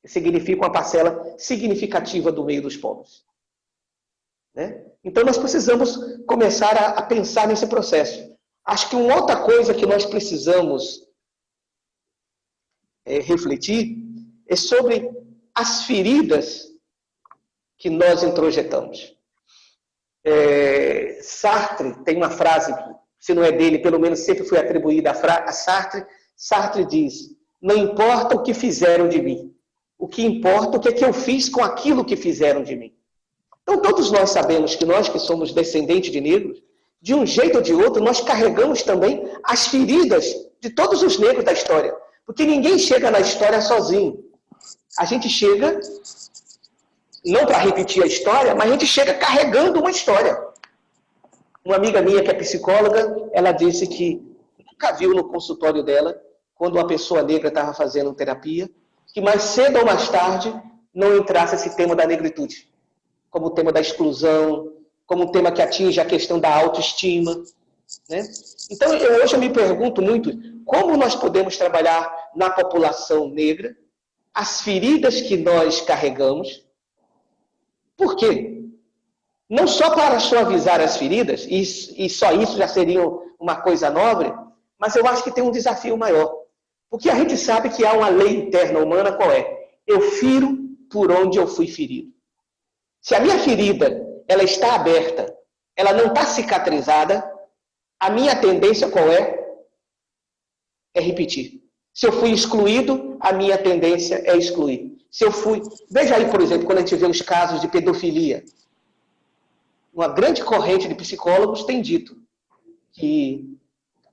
significam uma parcela significativa do meio dos pobres? Né? Então nós precisamos começar a pensar nesse processo. Acho que uma outra coisa que nós precisamos refletir é sobre as feridas que nós introjetamos. Sartre tem uma frase, se não é dele, pelo menos sempre foi atribuída a Sartre. Sartre diz, não importa o que fizeram de mim, o que importa é o que eu fiz com aquilo que fizeram de mim. Então todos nós sabemos que nós que somos descendentes de negros, de um jeito ou de outro, nós carregamos também as feridas de todos os negros da história. Porque ninguém chega na história sozinho. A gente chega, não para repetir a história, mas a gente chega carregando uma história. Uma amiga minha que é psicóloga, ela disse que nunca viu no consultório dela, quando uma pessoa negra estava fazendo terapia, que mais cedo ou mais tarde não entrasse esse tema da negritude, como o tema da exclusão, como um tema que atinge a questão da autoestima, né? Então, hoje eu me pergunto muito como nós podemos trabalhar na população negra as feridas que nós carregamos. Por quê? Não só para suavizar as feridas, e só isso já seria uma coisa nobre, mas eu acho que tem um desafio maior. Porque a gente sabe que há uma lei interna humana, qual é? Eu firo por onde eu fui ferido. Se a minha ferida ela está aberta, ela não está cicatrizada, a minha tendência qual é? É repetir. Se eu fui excluído, a minha tendência é excluir. Se eu fui... Veja aí, por exemplo, quando a gente vê os casos de pedofilia. Uma grande corrente de psicólogos tem dito que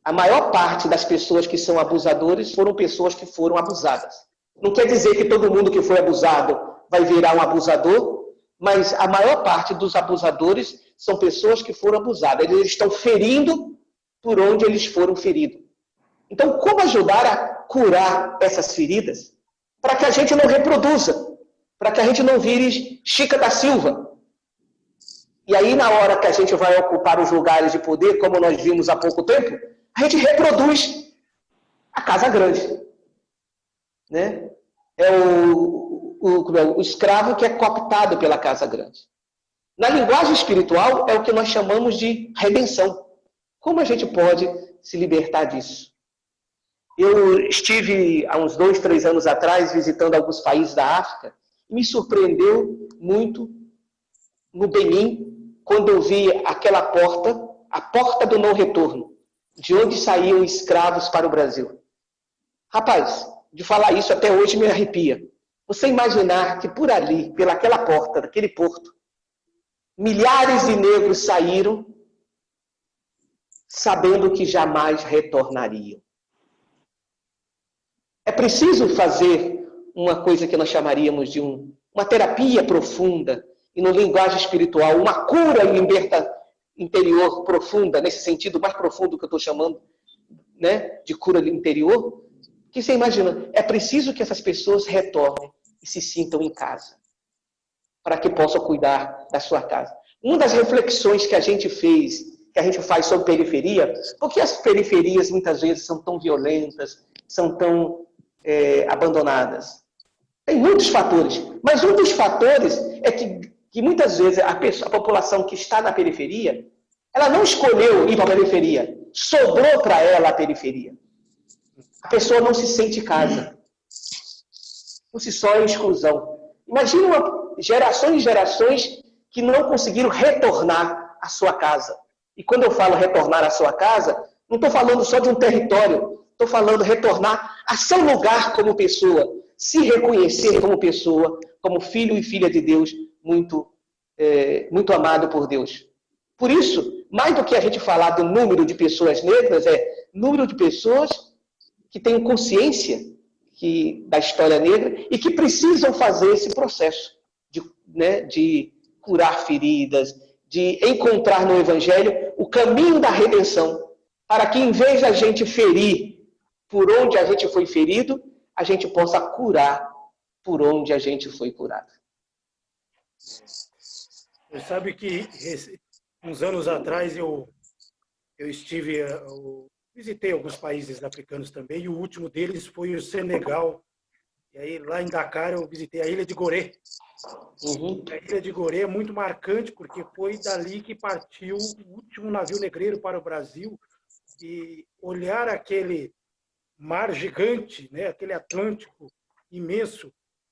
a maior parte das pessoas que são abusadores foram pessoas que foram abusadas. Não quer dizer que todo mundo que foi abusado vai virar um abusador, mas a maior parte dos abusadores são pessoas que foram abusadas. Eles estão ferindo por onde eles foram feridos. Então, como ajudar a curar essas feridas para que a gente não reproduza, para que a gente não vire Chica da Silva? E aí, na hora que a gente vai ocupar os lugares de poder, como nós vimos há pouco tempo, a gente reproduz a casa grande. Né? É o escravo que é cooptado pela casa grande. Na linguagem espiritual, é o que nós chamamos de redenção. Como a gente pode se libertar disso? Eu estive, há uns 2, 3 anos atrás, visitando alguns países da África, e me surpreendeu muito no Benin, quando eu vi aquela porta, a porta do não retorno, de onde saíam escravos para o Brasil. Rapaz, de falar isso até hoje me arrepia. Você imaginar que por ali, pelaquela porta, daquele porto, milhares de negros saíram sabendo que jamais retornariam. É preciso fazer uma coisa que nós chamaríamos de uma terapia profunda, e no linguagem espiritual, uma cura e liberta interior profunda, nesse sentido mais profundo que eu estou chamando, né, de cura interior, que você imagina, é preciso que essas pessoas retornem e se sintam em casa, para que possam cuidar da sua casa. Uma das reflexões que a gente faz sobre periferia, porque as periferias muitas vezes são tão violentas, são tão abandonadas. Tem muitos fatores, mas um dos fatores é que muitas vezes a população que está na periferia, ela não escolheu ir para a periferia, sobrou para ela a periferia. A pessoa não se sente em casa. Não se só em exclusão. Imagina gerações e gerações que não conseguiram retornar à sua casa. E quando eu falo retornar à sua casa, não estou falando só de um território, estou falando retornar a seu lugar como pessoa, se reconhecer como pessoa, como filho e filha de Deus, muito amado por Deus. Por isso, mais do que a gente falar do número de pessoas negras, é número de pessoas que têm consciência da história negra e que precisam fazer esse processo de curar feridas, de encontrar no Evangelho o caminho da redenção, para que, em vez de a gente ferir por onde a gente foi ferido, a gente possa curar por onde a gente foi curado. Você sabe que uns anos atrás eu visitei alguns países africanos também, e o último deles foi o Senegal. E aí, lá em Dakar, eu visitei a Ilha de Gorée. Uhum. A Ilha de Gorée é muito marcante, porque foi dali que partiu o último navio negreiro para o Brasil. E olhar aquele mar gigante, né, aquele Atlântico imenso,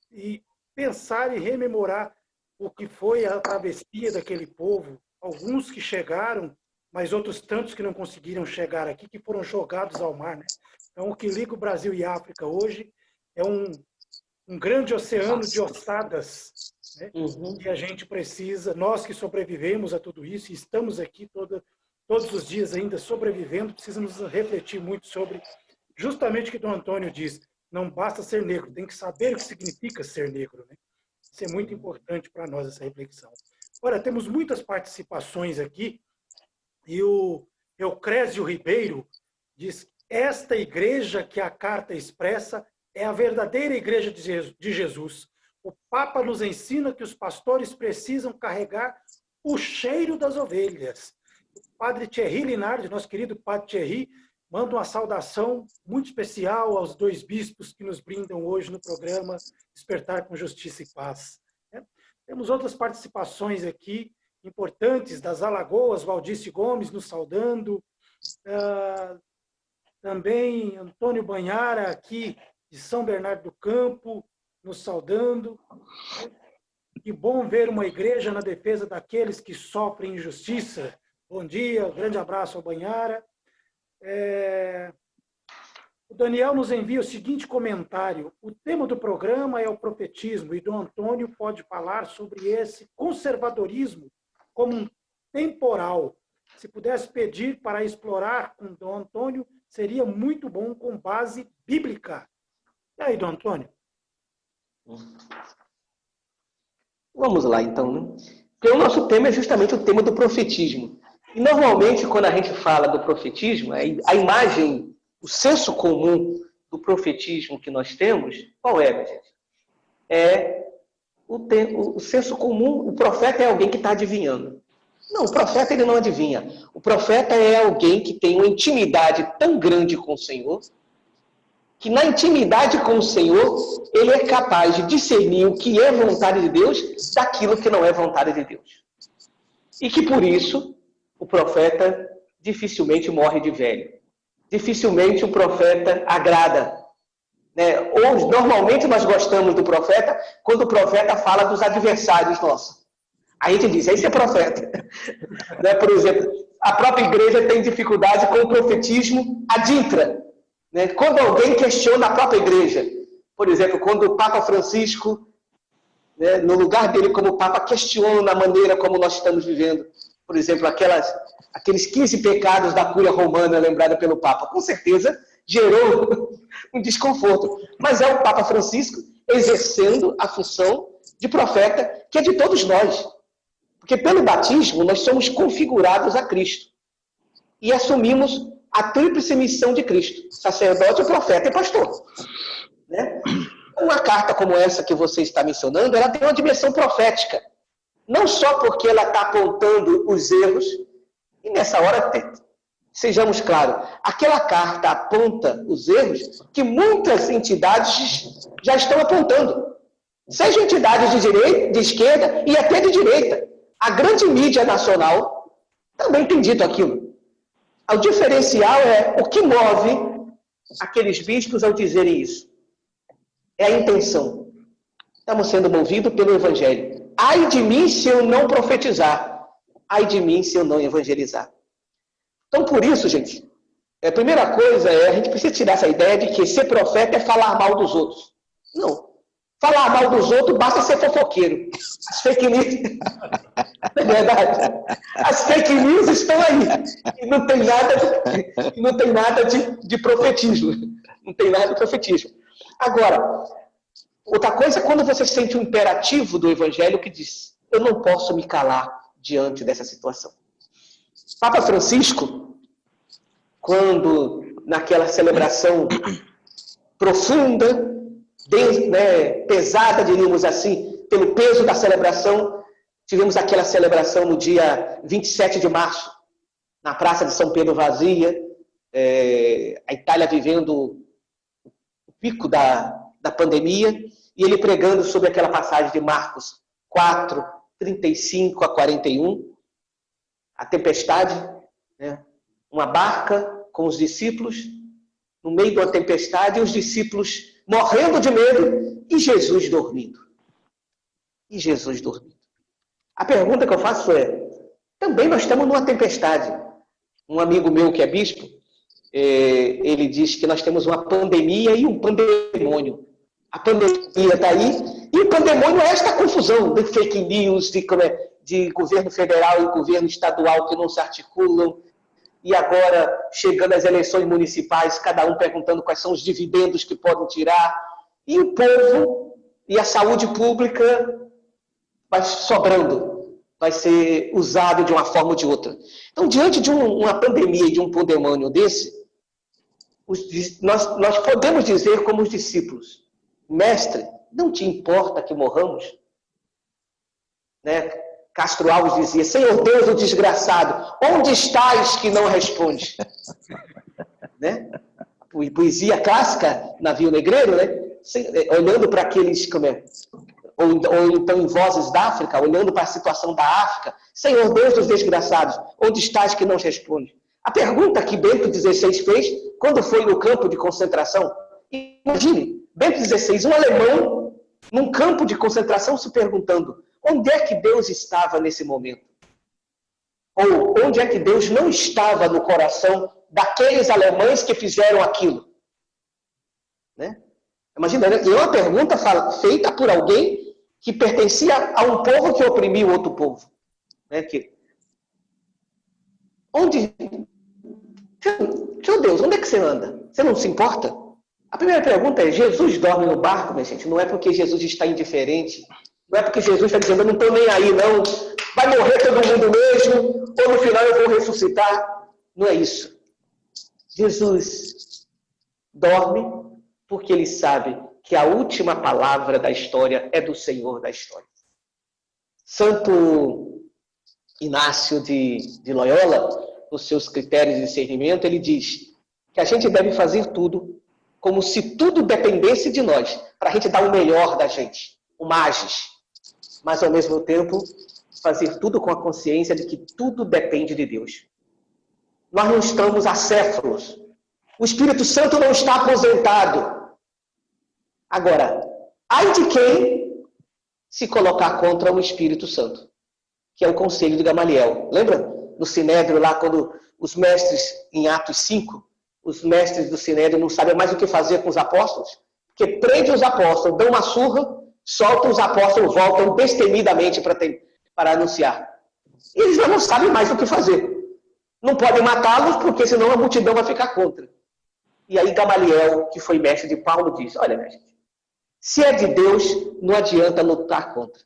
e pensar e rememorar o que foi a travessia daquele povo, alguns que chegaram, mas outros tantos que não conseguiram chegar aqui, que foram jogados ao mar. Né? Então, o que liga o Brasil e a África hoje é um grande oceano de ossadas, né? Uhum. E a gente precisa, nós que sobrevivemos a tudo isso, e estamos aqui todos os dias ainda sobrevivendo, precisamos refletir muito sobre justamente o que Dom Antônio diz, não basta ser negro, tem que saber o que significa ser negro. Né? Isso é muito importante para nós, essa reflexão. Ora, temos muitas participações aqui, E o Eucrésio Ribeiro diz: esta igreja que a carta expressa é a verdadeira igreja de Jesus. O Papa nos ensina que os pastores precisam carregar o cheiro das ovelhas. O padre Thierry Linardi, nosso querido padre Thierry, manda uma saudação muito especial aos dois bispos que nos brindam hoje no programa Despertar com Justiça e Paz. Temos outras participações aqui importantes das Alagoas, Valdice Gomes nos saudando, também Antônio Banhara, aqui de São Bernardo do Campo, nos saudando. Que bom ver uma igreja na defesa daqueles que sofrem injustiça. Bom dia, um grande abraço ao Banhara. O Daniel nos envia o seguinte comentário: o tema do programa é o profetismo, e Dom Antônio pode falar sobre esse conservadorismo como um temporal. Se pudesse pedir para explorar com Dom Antônio, seria muito bom com base bíblica. E aí, Dom Antônio? Vamos lá, então, né? Porque o nosso tema é justamente o tema do profetismo. E, normalmente, quando a gente fala do profetismo, a imagem, o senso comum do profetismo que nós temos, qual é, minha gente? É o senso comum, o profeta é alguém que está adivinhando. Não, o profeta ele não adivinha. O profeta é alguém que tem uma intimidade tão grande com o Senhor, que na intimidade com o Senhor, ele é capaz de discernir o que é vontade de Deus daquilo que não é vontade de Deus. E que por isso, o profeta dificilmente morre de velho. Dificilmente o profeta agrada. Ou, normalmente nós gostamos do profeta quando o profeta fala dos adversários nossos. A gente diz, esse é profeta. Por exemplo, a própria igreja tem dificuldade com o profetismo ad intra. Quando alguém questiona a própria igreja, por exemplo, quando o Papa Francisco, no lugar dele como Papa, questiona a maneira como nós estamos vivendo, por exemplo, aqueles 15 pecados da Cúria Romana lembrada pelo Papa, com certeza gerou um desconforto. Mas é o Papa Francisco exercendo a função de profeta, que é de todos nós. Porque pelo batismo nós somos configurados a Cristo e assumimos a tríplice missão de Cristo: sacerdote, profeta e pastor. Uma carta como essa que você está mencionando, ela tem uma dimensão profética. Não só porque ela está apontando os erros, e nessa hora, sejamos claros, aquela carta aponta os erros que muitas entidades já estão apontando. Sejam entidades de direita, de esquerda e até de direita. A grande mídia nacional também tem dito aquilo. O diferencial é o que move aqueles bispos ao dizerem isso. É a intenção. Estamos sendo movidos pelo Evangelho. Ai de mim se eu não profetizar. Ai de mim se eu não evangelizar. Então, por isso, gente, a primeira coisa a gente precisa tirar essa ideia de que ser profeta é falar mal dos outros. Não. Falar mal dos outros basta ser fofoqueiro. As fake news... É verdade. As fake news estão aí. E não tem nada de profetismo. Não tem nada de profetismo. Agora, outra coisa é quando você sente um imperativo do Evangelho que diz: eu não posso me calar diante dessa situação. Papa Francisco, quando naquela celebração profunda, pesada, diríamos assim, pelo peso da celebração, tivemos aquela celebração no dia 27 de março, na Praça de São Pedro vazia, a Itália vivendo o pico da pandemia, e ele pregando sobre aquela passagem de Marcos 4, 35 a 41, a tempestade, uma barca com os discípulos, no meio de uma tempestade, e os discípulos morrendo de medo, e Jesus dormindo. E Jesus dormindo. A pergunta que eu faço é, também nós estamos numa tempestade. Um amigo meu que é bispo, ele diz que nós temos uma pandemia e um pandemônio. A pandemia está aí, e o pandemônio é esta confusão de fake news, de governo federal e governo estadual que não se articulam, e agora, chegando às eleições municipais, cada um perguntando quais são os dividendos que podem tirar, e o povo e a saúde pública vai sobrando. vai ser usado de uma forma ou de outra. Então, diante de uma pandemia e de um pandemônio desse, nós podemos dizer como os discípulos: mestre, não te importa que morramos? Né? Castro Alves dizia: Senhor Deus, o desgraçado, onde estás que não responde? Né? Poesia clássica, navio negreiro, né? Olhando para aqueles, ou então em Vozes da África, olhando para a situação da África: Senhor Deus dos desgraçados, onde estás que não responde? A pergunta que Bento XVI fez quando foi no campo de concentração. Imagine, Bento XVI, um alemão, num campo de concentração, se perguntando: onde é que Deus estava nesse momento? Ou onde é que Deus não estava no coração daqueles alemães que fizeram aquilo? Né? Imagina, é uma pergunta feita por alguém que pertencia a um povo que oprimiu outro povo. Né? Seu Deus, onde é que você anda? Você não se importa? A primeira pergunta é: Jesus dorme no barco, minha gente? Não é porque Jesus está indiferente. Não é porque Jesus está dizendo: eu não estou nem aí, não. Vai morrer todo mundo mesmo, ou no final eu vou ressuscitar. Não é isso. Jesus dorme porque ele sabe que a última palavra da história é do Senhor da história. Santo Inácio de Loyola, nos seus critérios de discernimento, ele diz que a gente deve fazer tudo como se tudo dependesse de nós, para a gente dar o melhor da gente, o magis. Mas, ao mesmo tempo, fazer tudo com a consciência de que tudo depende de Deus. Nós não estamos acéfalos. O Espírito Santo não está aposentado. Agora, ai de quem se colocar contra o Espírito Santo, que é o conselho de Gamaliel. Lembra no Sinédrio lá, quando os mestres, em Atos 5, os mestres do Sinédrio não sabem mais o que fazer com os apóstolos? Porque prende os apóstolos, dão uma surra, soltam os apóstolos, voltam destemidamente para anunciar. Eles já não sabem mais o que fazer. Não podem matá-los, porque senão a multidão vai ficar contra. E aí Gamaliel, que foi mestre de Paulo, diz: olha, minha gente, se é de Deus, não adianta lutar contra.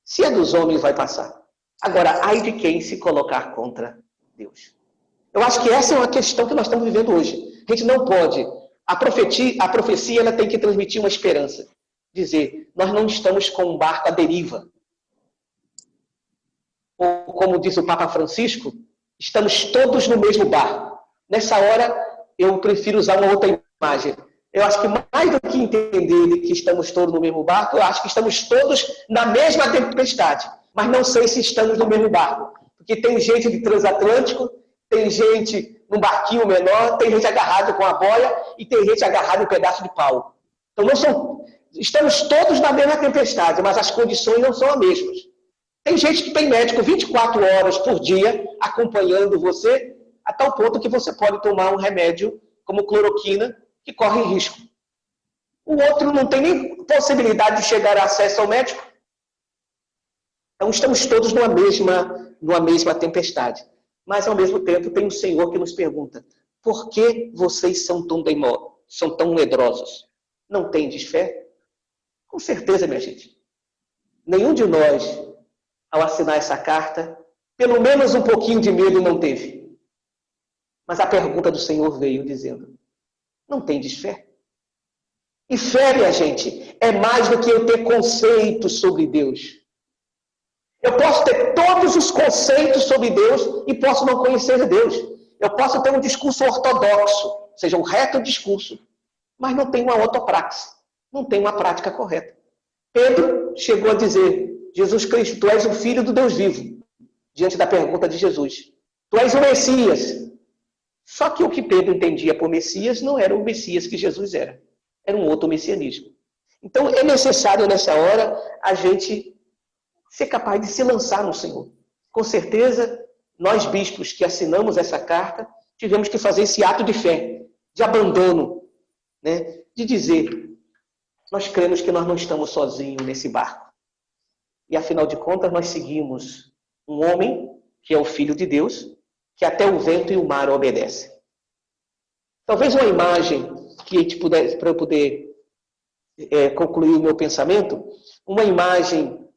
Se é dos homens, vai passar. Agora, ai de quem se colocar contra Deus. Eu acho que essa é uma questão que nós estamos vivendo hoje. A gente não pode. A profecia ela tem que transmitir uma esperança. Dizer: nós não estamos com um barco à deriva. Ou, como diz o Papa Francisco, estamos todos no mesmo barco. Nessa hora, eu prefiro usar uma outra imagem. Eu acho que mais do que entender que estamos todos no mesmo barco, eu acho que estamos todos na mesma tempestade. Mas não sei se estamos no mesmo barco. Porque tem gente de transatlântico, tem gente num barquinho menor, tem gente agarrada com a boia e tem gente agarrada em um pedaço de pau. Então, estamos todos na mesma tempestade, mas as condições não são as mesmas. Tem gente que tem médico 24 horas por dia acompanhando você, a tal ponto que você pode tomar um remédio como cloroquina, que corre risco. O outro não tem nem possibilidade de chegar a acesso ao médico. Então, estamos todos numa mesma tempestade. Mas, ao mesmo tempo, tem um Senhor que nos pergunta: por que vocês são tão medrosos? Não tendes fé? Com certeza, minha gente. Nenhum de nós, ao assinar essa carta, pelo menos um pouquinho de medo não teve. Mas a pergunta do Senhor veio dizendo: não tendes fé? E fé, minha gente, é mais do que eu ter conceitos sobre Deus. Eu posso ter todos os conceitos sobre Deus e posso não conhecer Deus. Eu posso ter um discurso ortodoxo, ou seja, um reto discurso, mas não tem uma ortopraxis, não tem uma prática correta. Pedro chegou a dizer: Jesus Cristo, tu és o Filho do Deus vivo, diante da pergunta de Jesus. Tu és o Messias. Só que o que Pedro entendia por Messias não era o Messias que Jesus era. Era um outro messianismo. Então, é necessário, nessa hora, a gente ser capaz de se lançar no Senhor. Com certeza, nós bispos que assinamos essa carta, tivemos que fazer esse ato de fé, de abandono, né? De dizer: nós cremos que nós não estamos sozinhos nesse barco. E, afinal de contas, nós seguimos um homem, que é o Filho de Deus, que até o vento e o mar obedecem. Talvez uma imagem que a gente pudesse, para eu poder concluir o meu pensamento, uma imagem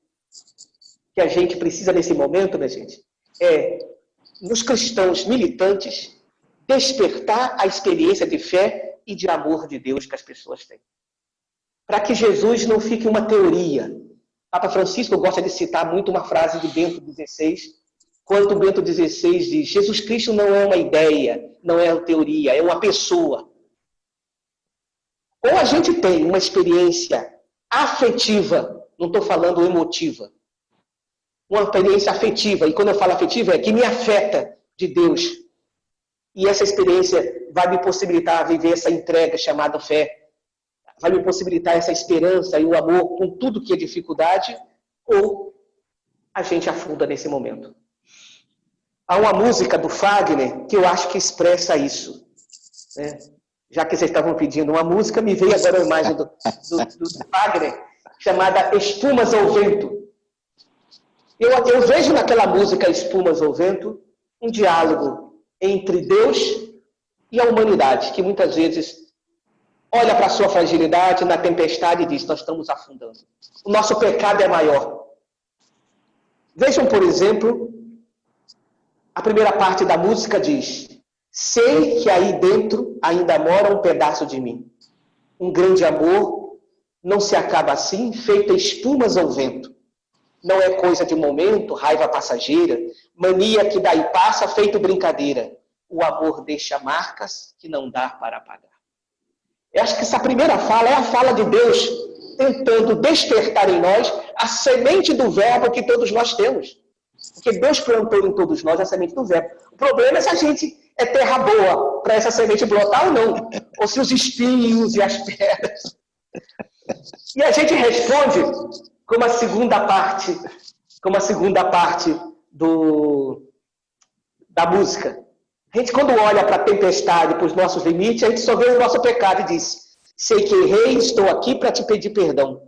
que a gente precisa nesse momento, minha gente, é, nos cristãos militantes, despertar a experiência de fé e de amor de Deus que as pessoas têm. Para que Jesus não fique uma teoria. Papa Francisco gosta de citar muito uma frase de Bento XVI, quando Bento XVI diz: Jesus Cristo não é uma ideia, não é uma teoria, é uma pessoa. Ou a gente tem uma experiência afetiva, não estou falando emotiva, uma experiência afetiva, e quando eu falo afetiva é que me afeta de Deus. E essa experiência vai me possibilitar viver essa entrega chamada fé, vai me possibilitar essa esperança e o amor com tudo que é dificuldade, ou a gente afunda nesse momento. Há uma música do Fagner que eu acho que expressa isso, né? Já que vocês estavam pedindo uma música, me veio agora a imagem do Fagner, chamada Espumas ao Vento. Eu vejo naquela música Espumas ao Vento um diálogo entre Deus e a humanidade, que muitas vezes olha para a sua fragilidade na tempestade e diz: nós estamos afundando. O nosso pecado é maior. Vejam, por exemplo, a primeira parte da música diz: sei que aí dentro ainda mora um pedaço de mim. Um grande amor não se acaba assim, feita espumas ao vento. Não é coisa de momento, raiva passageira, mania que daí passa, feito brincadeira. O amor deixa marcas que não dá para apagar. Eu acho que essa primeira fala é a fala de Deus tentando despertar em nós a semente do verbo que todos nós temos. Porque Deus plantou em todos nós a semente do verbo. O problema é se a gente é terra boa para essa semente brotar ou não. Ou se os espinhos e as pedras. E a gente responde com uma segunda parte da música. A gente, quando olha para a tempestade, para os nossos limites, a gente só vê o nosso pecado e diz: sei que errei, estou aqui para te pedir perdão.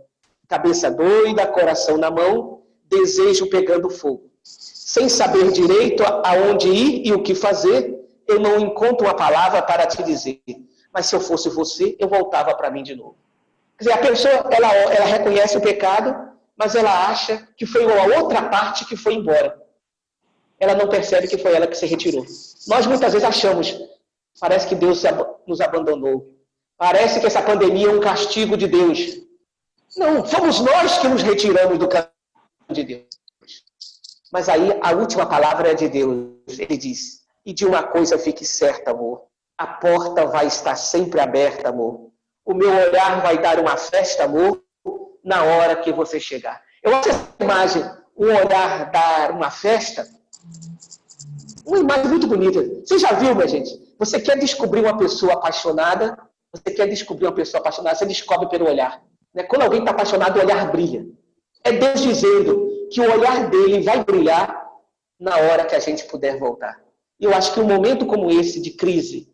Cabeça doida, coração na mão, desejo pegando fogo. Sem saber direito aonde ir e o que fazer, eu não encontro uma palavra para te dizer. Mas se eu fosse você, eu voltava para mim de novo. Quer dizer, a pessoa, ela reconhece o pecado, mas ela acha que foi a outra parte que foi embora. Ela não percebe que foi ela que se retirou. Nós muitas vezes achamos, parece que Deus nos abandonou. Parece que essa pandemia é um castigo de Deus. Não, fomos nós que nos retiramos do caminho de Deus. Mas aí a última palavra é de Deus. Ele diz: e de uma coisa fique certa, amor. A porta vai estar sempre aberta, amor. O meu olhar vai dar uma festa, amor, na hora que você chegar. Eu acho essa imagem, um olhar dar uma festa, uma imagem muito bonita. Você já viu, minha gente? Você quer descobrir uma pessoa apaixonada, você descobre pelo olhar. Quando alguém está apaixonado, o olhar brilha. É Deus dizendo que o olhar dele vai brilhar na hora que a gente puder voltar. E eu acho que um momento como esse de crise,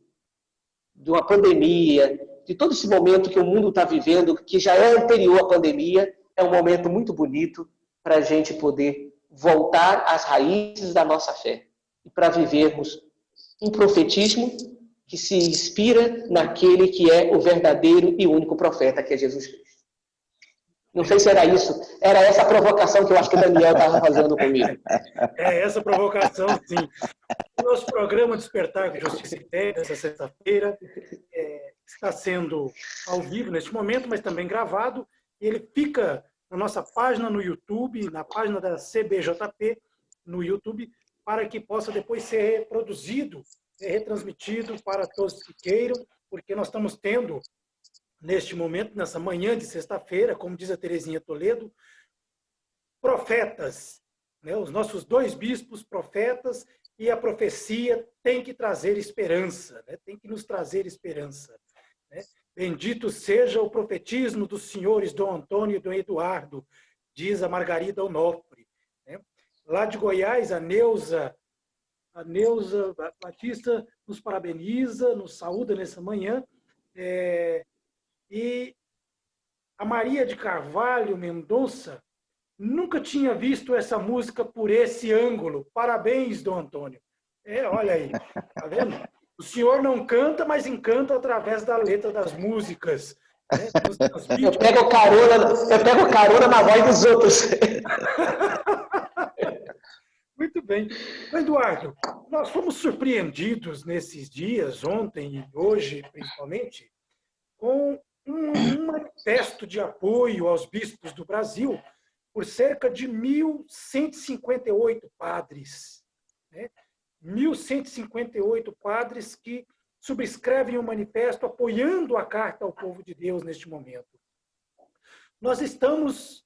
de uma pandemia, de todo esse momento que o mundo está vivendo, que já é anterior à pandemia, é um momento muito bonito para a gente poder voltar às raízes da nossa fé e para vivermos um profetismo que se inspira naquele que é o verdadeiro e único profeta, que é Jesus Cristo. Não sei se era isso. Era essa a provocação que eu acho que o Daniel estava fazendo comigo. É essa provocação, sim. O nosso programa Despertar com Justiça e Fé, essa sexta-feira, está sendo ao vivo neste momento, mas também gravado. E ele fica na nossa página no YouTube, na página da CBJP no YouTube, para que possa depois ser reproduzido, retransmitido para todos que queiram, porque nós estamos tendo, neste momento, nessa manhã de sexta-feira, como diz a Terezinha Toledo, profetas, os nossos dois bispos profetas, e a profecia tem que trazer esperança, tem que nos trazer esperança. Bendito seja o profetismo dos senhores Dom Antônio e Dom Eduardo, diz a Margarida Onofre. Lá de Goiás, a Neuza Batista nos parabeniza, nos saúda nessa manhã. E a Maria de Carvalho Mendonça nunca tinha visto essa música por esse ângulo. Parabéns, Dom Antônio. Olha aí, tá vendo? O senhor não canta, mas encanta através da letra das músicas. Eu pego carona na voz dos outros. bem. Eduardo, nós fomos surpreendidos nesses dias, ontem e hoje, principalmente, com um manifesto de apoio aos bispos do Brasil por cerca de 1.158 padres. Né? 1.158 padres que subscrevem um manifesto apoiando a Carta ao Povo de Deus neste momento. Nós estamos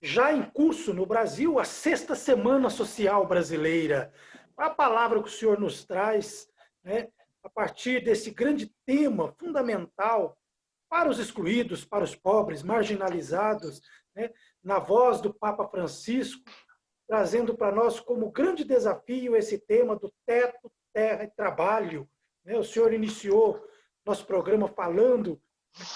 já em curso no Brasil a 6ª Semana Social Brasileira. A palavra que o senhor nos traz, né, a partir desse grande tema fundamental para os excluídos, para os pobres, marginalizados, né, na voz do Papa Francisco, trazendo para nós como grande desafio esse tema do teto, terra e trabalho. O senhor iniciou nosso programa falando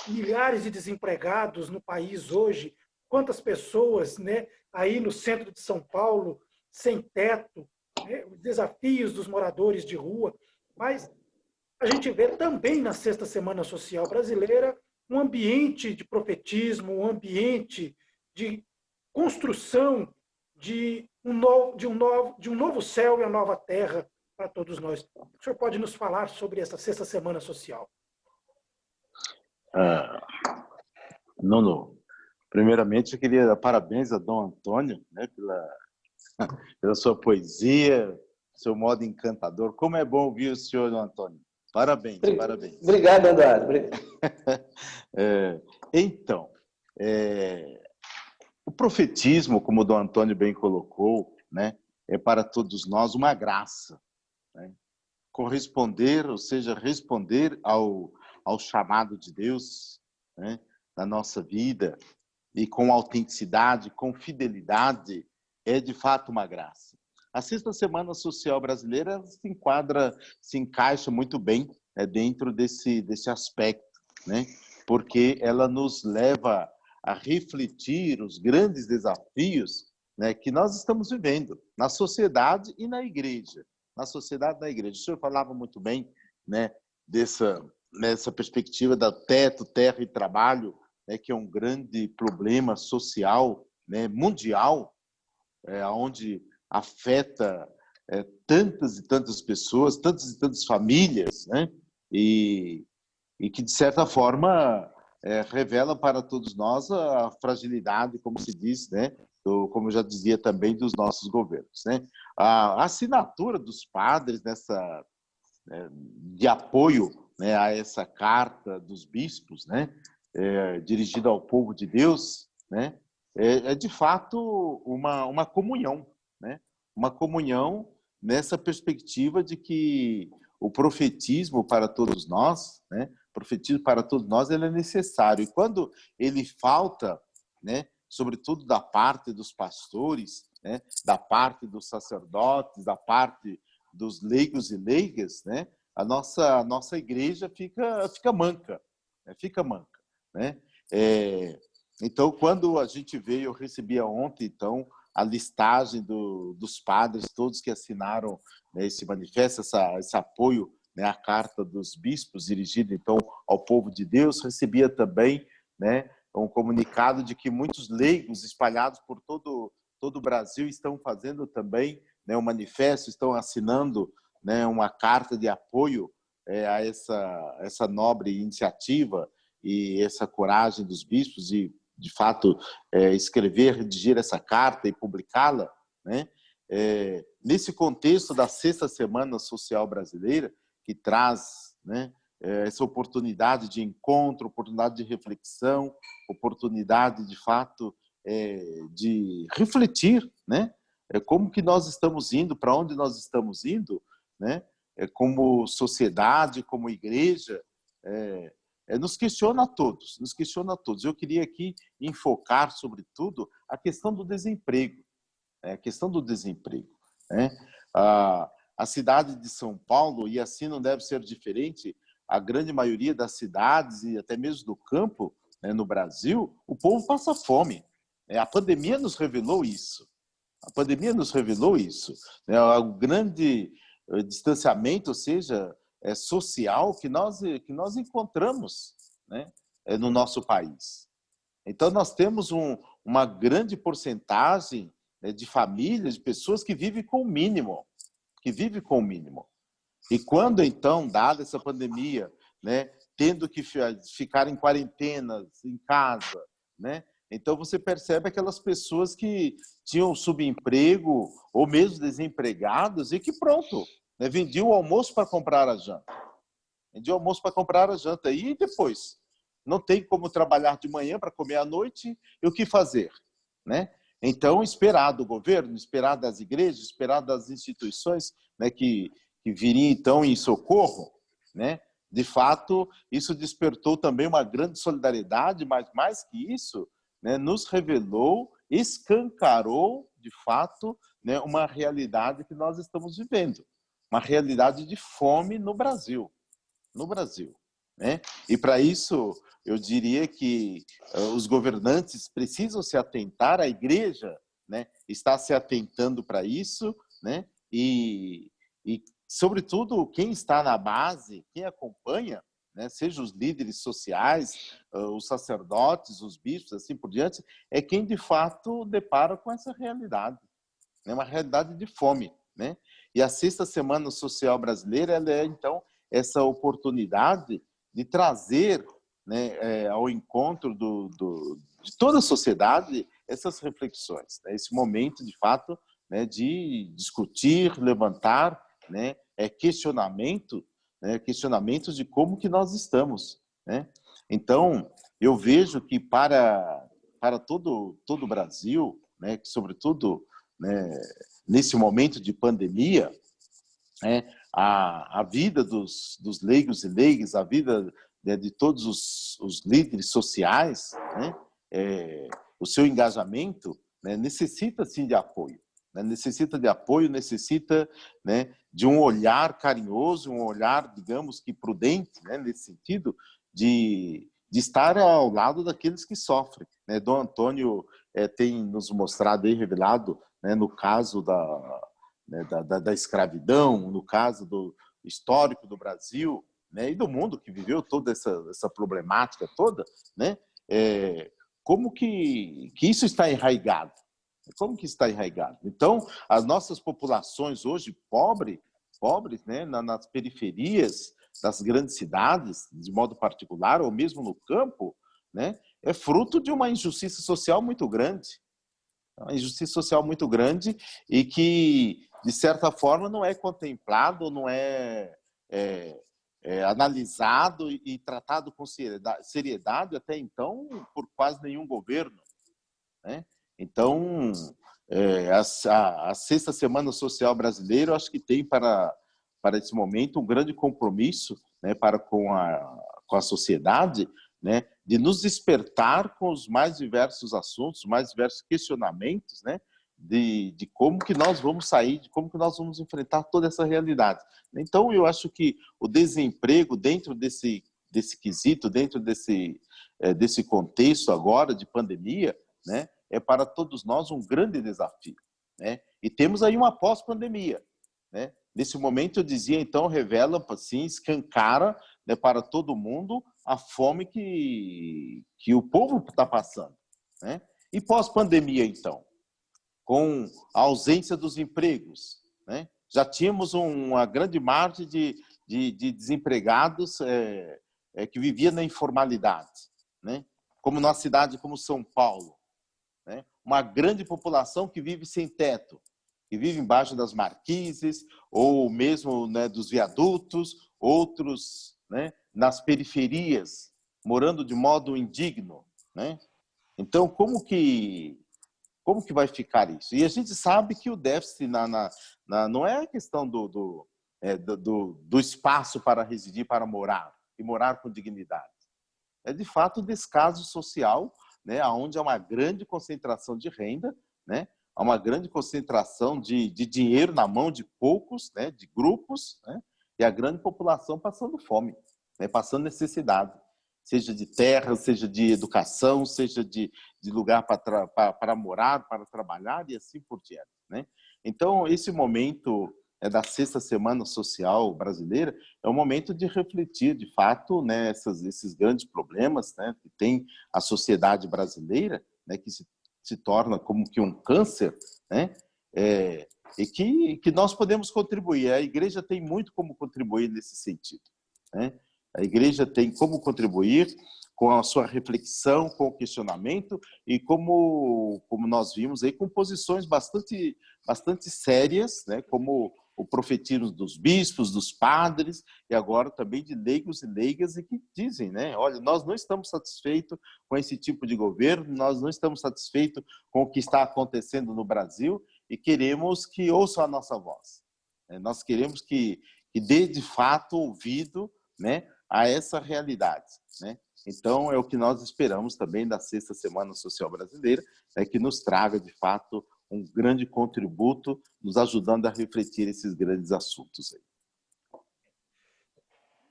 de milhares de desempregados no país hoje, quantas pessoas, né, aí no centro de São Paulo, sem teto, né, os desafios dos moradores de rua, mas a gente vê também na 6ª Semana Social Brasileira um ambiente de profetismo, um ambiente de construção de um novo céu e uma nova terra para todos nós. O senhor pode nos falar sobre essa 6ª Semana Social? Nuno, primeiramente eu queria dar parabéns a Dom Antônio, né, pela sua poesia, seu modo encantador. Como é bom ouvir o senhor, Dom Antônio. Parabéns, parabéns. Obrigado, Eduardo. Então, o profetismo, como o Dom Antônio bem colocou, né, é para todos nós uma graça. Né? Corresponder, ou seja, responder ao chamado de Deus, né, na nossa vida, e com autenticidade, com fidelidade, é de fato uma graça. A 6ª Semana Social Brasileira se encaixa muito bem, né, dentro desse aspecto, né, porque ela nos leva a refletir os grandes desafios, né, que nós estamos vivendo na sociedade e na igreja. Na sociedade e na igreja. O senhor falava muito bem, né, nessa perspectiva da teto, terra e trabalho, né, que é um grande problema social, né, mundial, onde afeta tantas e tantas pessoas, tantas e tantas famílias, né, e que, de certa forma, revela para todos nós a fragilidade, como se diz, né, como eu já dizia também, dos nossos governos. Né? A assinatura dos padres de apoio, né, a essa carta dos bispos, né, dirigida ao povo de Deus, né, é de fato uma comunhão, né, uma comunhão nessa perspectiva de que o profetismo para todos nós, né, profetismo para todos nós, ele é necessário. E quando ele falta, né, sobretudo da parte dos pastores, né, da parte dos sacerdotes, da parte dos leigos e leigas, né, a nossa igreja fica manca, né, fica manca, né? Então, quando a gente veio, eu recebi ontem, então, a listagem dos padres, todos que assinaram, né, esse manifesto, esse apoio, né, à carta dos bispos, dirigida, então, ao povo de Deus. Recebia também, né, um comunicado de que muitos leigos espalhados por todo o Brasil estão fazendo também, né, um manifesto, estão assinando, né, uma carta de apoio a essa nobre iniciativa e essa coragem dos bispos de fato, escrever, redigir essa carta e publicá-la, né? Nesse contexto da 6ª Semana Social Brasileira, que traz, né, essa oportunidade de encontro, oportunidade de reflexão, oportunidade, de fato, de refletir, né? Como que nós estamos indo, para onde nós estamos indo, né? Como sociedade, como igreja, nos questiona a todos, nos questiona a todos. Eu queria aqui enfocar, sobretudo, a questão do desemprego, a questão do desemprego, né? A cidade de São Paulo, e assim não deve ser diferente, a grande maioria das cidades e até mesmo do campo, né, no Brasil, o povo passa fome. A pandemia nos revelou isso. A pandemia nos revelou isso. O grande distanciamento, ou seja, social que nós encontramos, né, no nosso país. Então, nós temos uma grande porcentagem né, de famílias, de pessoas que vivem com o mínimo, E quando, então, dada essa pandemia, né, tendo que ficar em quarentena, em casa, né, então você percebe aquelas pessoas que tinham subemprego ou mesmo desempregados e que pronto, né, vendiam o almoço para comprar a janta. E depois? Não tem como trabalhar de manhã para comer à noite e o que fazer, né? Então, esperar do governo, esperar das igrejas, esperar das instituições, né, que viriam então em socorro, né? De fato, isso despertou também uma grande solidariedade, mas mais que isso, né, nos revelou, escancarou, de fato, né, uma realidade que nós estamos vivendo, uma realidade de fome no Brasil, né? E para isso, eu diria que os governantes precisam se atentar, a igreja, né, está se atentando para isso, né? E, sobretudo, quem está na base, quem acompanha, né, seja os líderes sociais, os sacerdotes, os bispos, assim por diante, é quem, de fato, depara com essa realidade, né, uma realidade de fome, né? E a Sexta Semana Social Brasileira, ela é, então, essa oportunidade de trazer, né, ao encontro de toda a sociedade essas reflexões, né? Esse momento, de fato, né, de discutir, levantar, né, questionamentos de como que nós estamos, né? Então, eu vejo que para todo o Brasil, né, que sobretudo, né, nesse momento de pandemia, né, a vida dos leigos e leigas, a vida, né, de todos os líderes sociais, né, o seu engajamento, né, necessita, sim, de apoio. Né, necessita, né, de um olhar carinhoso, um olhar, digamos que prudente, né, nesse sentido, de estar ao lado daqueles que sofrem, né? Dom Antônio tem nos mostrado e revelado, né, no caso da escravidão, no caso do histórico do Brasil, né, e do mundo que viveu toda essa problemática toda, né, como que isso está enraizado? Como que está enraizado? Então, as nossas populações hoje pobres, né, nas periferias das grandes cidades, de modo particular, ou mesmo no campo, né, é fruto de uma injustiça social muito grande. Uma injustiça social muito grande e que, de certa forma, não é contemplado, não é analisado e tratado com seriedade até então por quase nenhum governo, né? Então, a Sexta Semana Social Brasileira, eu acho que tem para esse momento um grande compromisso, né, para com a sociedade, né, de nos despertar com os mais diversos assuntos, mais diversos questionamentos, né, de como que nós vamos sair, de como que nós vamos enfrentar toda essa realidade. Então, eu acho que o desemprego, dentro desse quesito, dentro desse contexto agora de pandemia, né, é para todos nós um grande desafio, né? E temos aí uma pós-pandemia, né? Nesse momento, eu dizia, então, revela, assim, escancara, né, para todo mundo a fome que o povo está passando, né? E pós-pandemia, então, com a ausência dos empregos, né? Já tínhamos uma grande margem de desempregados que vivia na informalidade, né? Como numa cidade como São Paulo, né? Uma grande população que vive sem teto, que vive embaixo das marquises, ou mesmo, né, dos viadutos, outros, né, nas periferias, morando de modo indigno, né? Então, como que vai ficar isso? E a gente sabe que o déficit não é a questão do espaço para residir, para morar, e morar com dignidade. É, de fato, o descaso social, né, onde há uma grande concentração de renda, né, há uma grande concentração de dinheiro na mão de poucos, né, de grupos, né, e a grande população passando fome, né, passando necessidade, seja de terra, seja de educação, seja de lugar para morar, para trabalhar e assim por diante, né? Então, esse momento da Sexta Semana Social Brasileira é um momento de refletir, de fato, né, esses grandes problemas, né, que tem a sociedade brasileira, né, que se torna como que um câncer, né? E que nós podemos contribuir. A igreja tem muito como contribuir nesse sentido, né? A igreja tem como contribuir com a sua reflexão, com o questionamento e como nós vimos aí, com posições bastante sérias, né? Como o profetismo dos bispos, dos padres e agora também de leigos e leigas e que dizem, né? Olha, nós não estamos satisfeitos com esse tipo de governo, nós não estamos satisfeitos com o que está acontecendo no Brasil e queremos que ouçam a nossa voz. Nós queremos que dê de fato ouvido, né, a essa realidade, né? Então, é o que nós esperamos também da Sexta Semana Social Brasileira, que nos traga, de fato, um grande contributo, nos ajudando a refletir esses grandes assuntos aí.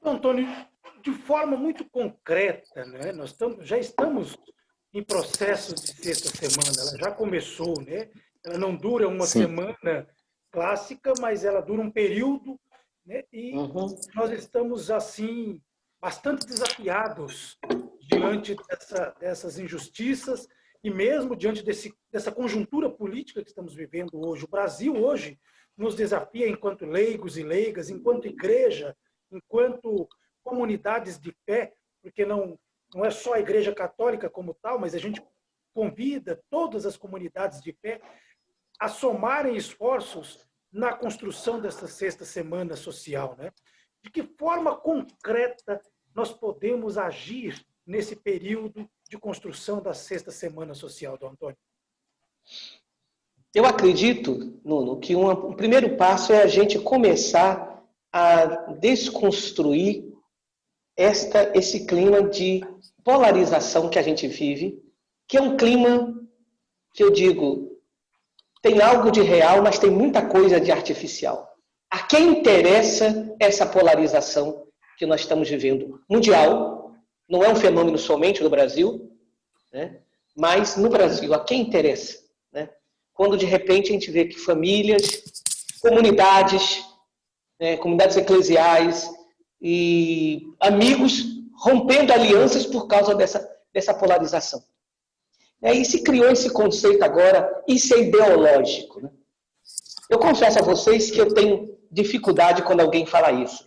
Antônio, de forma muito concreta, né, nós já estamos em processo de Sexta Semana, ela já começou, né? Ela não dura uma semana clássica, mas ela dura um período, né? E nós estamos, assim, bastante desafiados diante dessas injustiças e mesmo diante dessa conjuntura política que estamos vivendo hoje. O Brasil hoje nos desafia enquanto leigos e leigas, enquanto igreja, enquanto comunidades de fé, porque não é só a Igreja Católica como tal, mas a gente convida todas as comunidades de fé a somarem esforços na construção dessa Sexta Semana Social, né? De que forma concreta nós podemos agir nesse período de construção da Sexta Semana Social, Dom Antônio? Eu acredito, Nuno, que um primeiro passo é a gente começar a desconstruir esse clima de polarização que a gente vive, que é um clima que eu digo, tem algo de real, mas tem muita coisa de artificial. A quem interessa essa polarização que nós estamos vivendo? Mundial, não é um fenômeno somente do Brasil, né? Mas no Brasil, a quem interessa? Né? Quando de repente a gente vê que famílias, comunidades, comunidades eclesiais e amigos rompendo alianças por causa dessa polarização. E se criou esse conceito agora, isso é ideológico. Né? Eu confesso a vocês que eu tenho dificuldade quando alguém fala isso.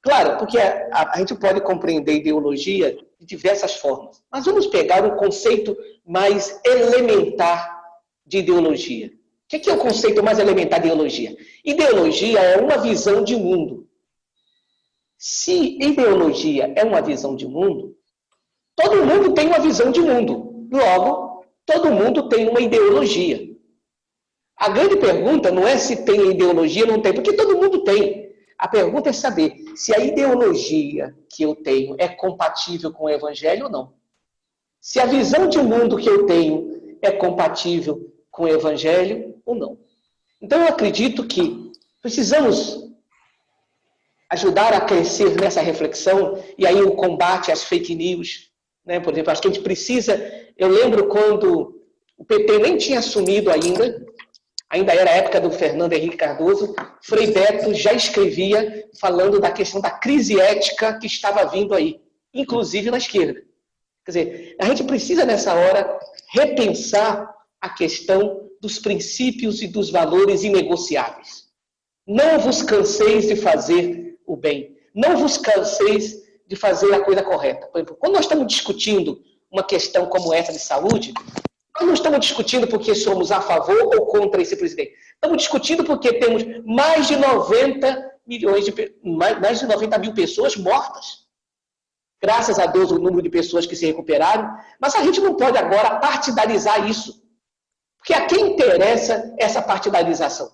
Claro, porque a gente pode compreender ideologia de diversas formas. Mas vamos pegar um conceito mais elementar de ideologia. O que é o conceito mais elementar de ideologia? Ideologia é uma visão de mundo. Se ideologia é uma visão de mundo, todo mundo tem uma visão de mundo. Logo, todo mundo tem uma ideologia. A grande pergunta não é se tem ideologia ou não tem, porque todo mundo tem. A pergunta é saber se a ideologia que eu tenho é compatível com o Evangelho ou não. Se a visão de mundo que eu tenho é compatível com o Evangelho ou não. Então, eu acredito que precisamos ajudar a crescer nessa reflexão, e aí o combate às fake news, né? Por exemplo, acho que a gente precisa... Eu lembro quando o PT nem tinha assumido ainda era a época do Fernando Henrique Cardoso, Frei Beto já escrevia falando da questão da crise ética que estava vindo aí, inclusive na esquerda. Quer dizer, a gente precisa nessa hora repensar a questão dos princípios e dos valores inegociáveis. Não vos canseis de fazer o bem. Não vos canseis de fazer a coisa correta. Por exemplo, quando nós estamos discutindo uma questão como essa de saúde, nós não estamos discutindo porque somos a favor ou contra esse presidente. Estamos discutindo porque temos mais de 90 mil pessoas mortas. Graças a Deus, o número de pessoas que se recuperaram. Mas a gente não pode agora partidarizar isso. Porque a quem interessa essa partidarização?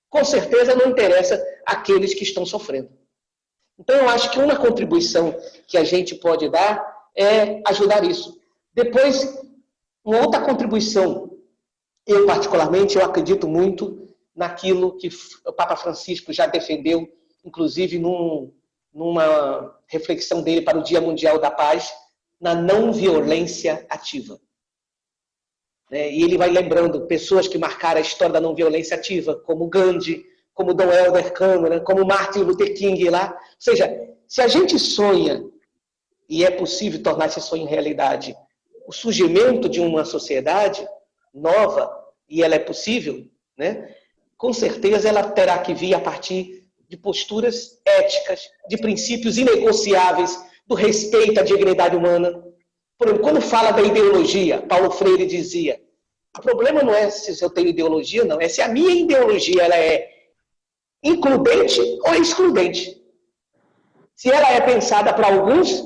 Com certeza não interessa aqueles que estão sofrendo. Então, eu acho que uma contribuição que a gente pode dar é ajudar isso. Depois, uma outra contribuição, eu particularmente, eu acredito muito naquilo que o Papa Francisco já defendeu, inclusive numa reflexão dele para o Dia Mundial da Paz, na não violência ativa. E ele vai lembrando pessoas que marcaram a história da não violência ativa, como Gandhi, como Dom Helder Câmara, como Martin Luther King lá. Ou seja, se a gente sonha, e é possível tornar esse sonho realidade, o surgimento de uma sociedade nova, e ela é possível, né? Com certeza ela terá que vir a partir de posturas éticas, de princípios inegociáveis, do respeito à dignidade humana. Por exemplo, quando fala da ideologia, Paulo Freire dizia, o problema não é se eu tenho ideologia, não, é se a minha ideologia ela é includente ou excludente. Se ela é pensada para alguns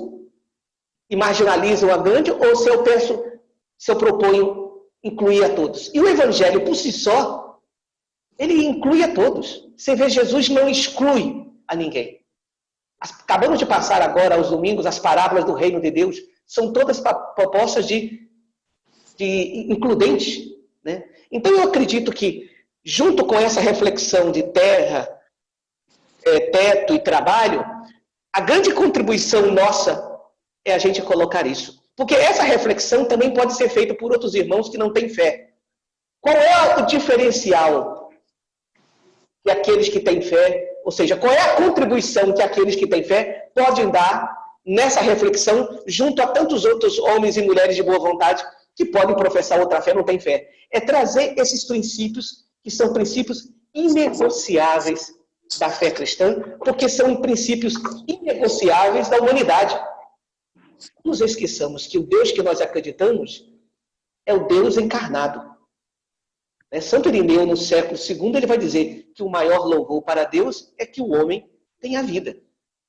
e marginalizam a grande, ou se eu proponho incluir a todos. E o evangelho, por si só, ele inclui a todos. Você vê, Jesus não exclui a ninguém. Acabamos de passar agora, aos domingos, as parábolas do reino de Deus. São todas propostas de includentes, né? Então, eu acredito que, junto com essa reflexão de terra, teto e trabalho, a grande contribuição nossa é a gente colocar isso. Porque essa reflexão também pode ser feita por outros irmãos que não têm fé. Qual é o diferencial que aqueles que têm fé, ou seja, qual é a contribuição que aqueles que têm fé podem dar nessa reflexão junto a tantos outros homens e mulheres de boa vontade que podem professar outra fé, não têm fé? É trazer esses princípios, que são princípios inegociáveis da fé cristã, porque são princípios inegociáveis da humanidade. Não nos esqueçamos que o Deus que nós acreditamos é o Deus encarnado. Santo Irineu, no século II, ele vai dizer que o maior louvor para Deus é que o homem tenha vida.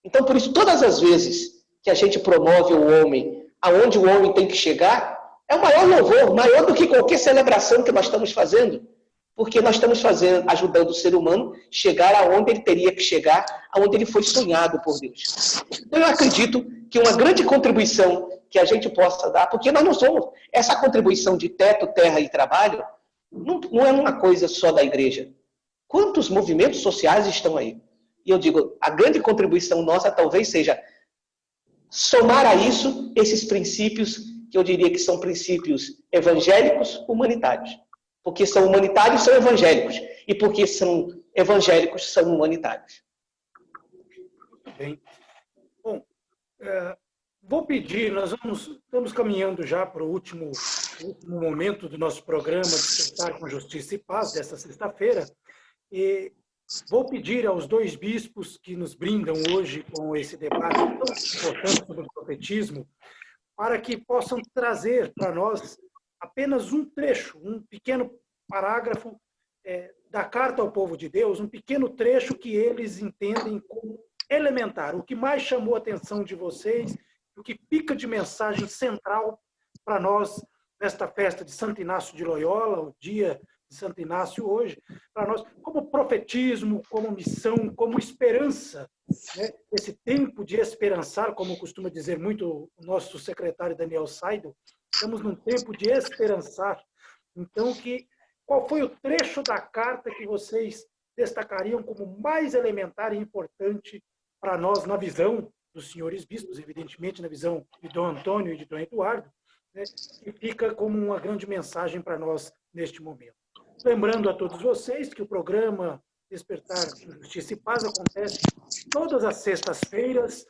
Então, por isso, todas as vezes que a gente promove o homem aonde o homem tem que chegar, é o maior louvor, maior do que qualquer celebração que nós estamos fazendo. Porque nós estamos ajudando o ser humano chegar aonde ele teria que chegar, aonde ele foi sonhado por Deus. Então, eu acredito que uma grande contribuição que a gente possa dar, porque nós não somos, essa contribuição de teto, terra e trabalho, não é uma coisa só da igreja. Quantos movimentos sociais estão aí? E eu digo, a grande contribuição nossa talvez seja somar a isso esses princípios, que eu diria que são princípios evangélicos humanitários. Porque são humanitários, são evangélicos. E porque são evangélicos, são humanitários. Bem. Bom, vou pedir, nós estamos caminhando já para o último momento do nosso programa Despertar com Justiça e Paz, desta sexta-feira, e vou pedir aos dois bispos que nos brindam hoje com esse debate tão importante sobre o profetismo, para que possam trazer para nós apenas um trecho, um pequeno parágrafo da Carta ao Povo de Deus, um pequeno trecho que eles entendem como elementar, o que mais chamou a atenção de vocês, o que fica de mensagem central para nós nesta festa de Santo Inácio de Loyola, o dia de Santo Inácio hoje, para nós como profetismo, como missão, como esperança, né? Esse tempo de esperançar, como costuma dizer muito o nosso secretário Daniel Seidel, estamos num tempo de esperançar. Então, qual foi o trecho da carta que vocês destacariam como mais elementar e importante para nós na visão dos senhores bispos, evidentemente na visão de Dom Antônio e de Dom Eduardo, né, que fica como uma grande mensagem para nós neste momento. Lembrando a todos vocês que o programa Despertar Justiça e Paz acontece todas as sextas-feiras,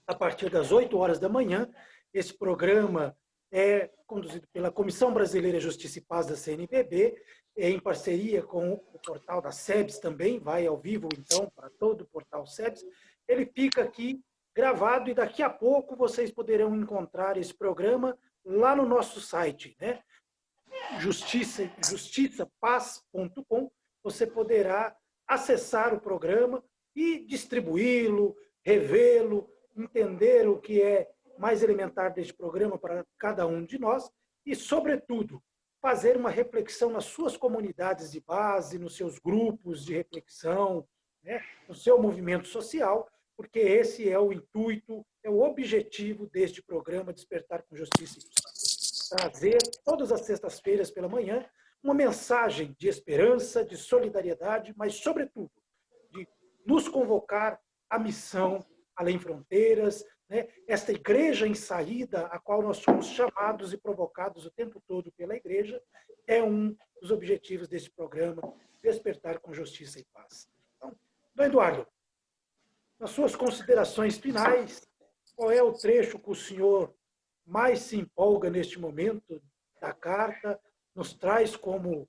a partir das 8 horas da manhã. Esse programa é conduzido pela Comissão Brasileira Justiça e Paz da CNBB, em parceria com o portal da SEBS também, vai ao vivo, então, para todo o portal SEBS. Ele fica aqui gravado e daqui a pouco vocês poderão encontrar esse programa lá no nosso site, né? justiçapaz.com. Você poderá acessar o programa e distribuí-lo, revê-lo, entender o que é mais elementar deste programa para cada um de nós e, sobretudo, fazer uma reflexão nas suas comunidades de base, nos seus grupos de reflexão, né, no seu movimento social, porque esse é o intuito, é o objetivo deste programa Despertar com Justiça e Paz. Trazer, todas as sextas-feiras pela manhã, uma mensagem de esperança, de solidariedade, mas, sobretudo, de nos convocar à missão além fronteiras, né? Esta igreja em saída, a qual nós somos chamados e provocados o tempo todo pela igreja, é um dos objetivos desse programa, Despertar com Justiça e Paz. Então, Dom Eduardo, nas suas considerações finais, qual é o trecho que o senhor mais se empolga neste momento da carta, nos traz como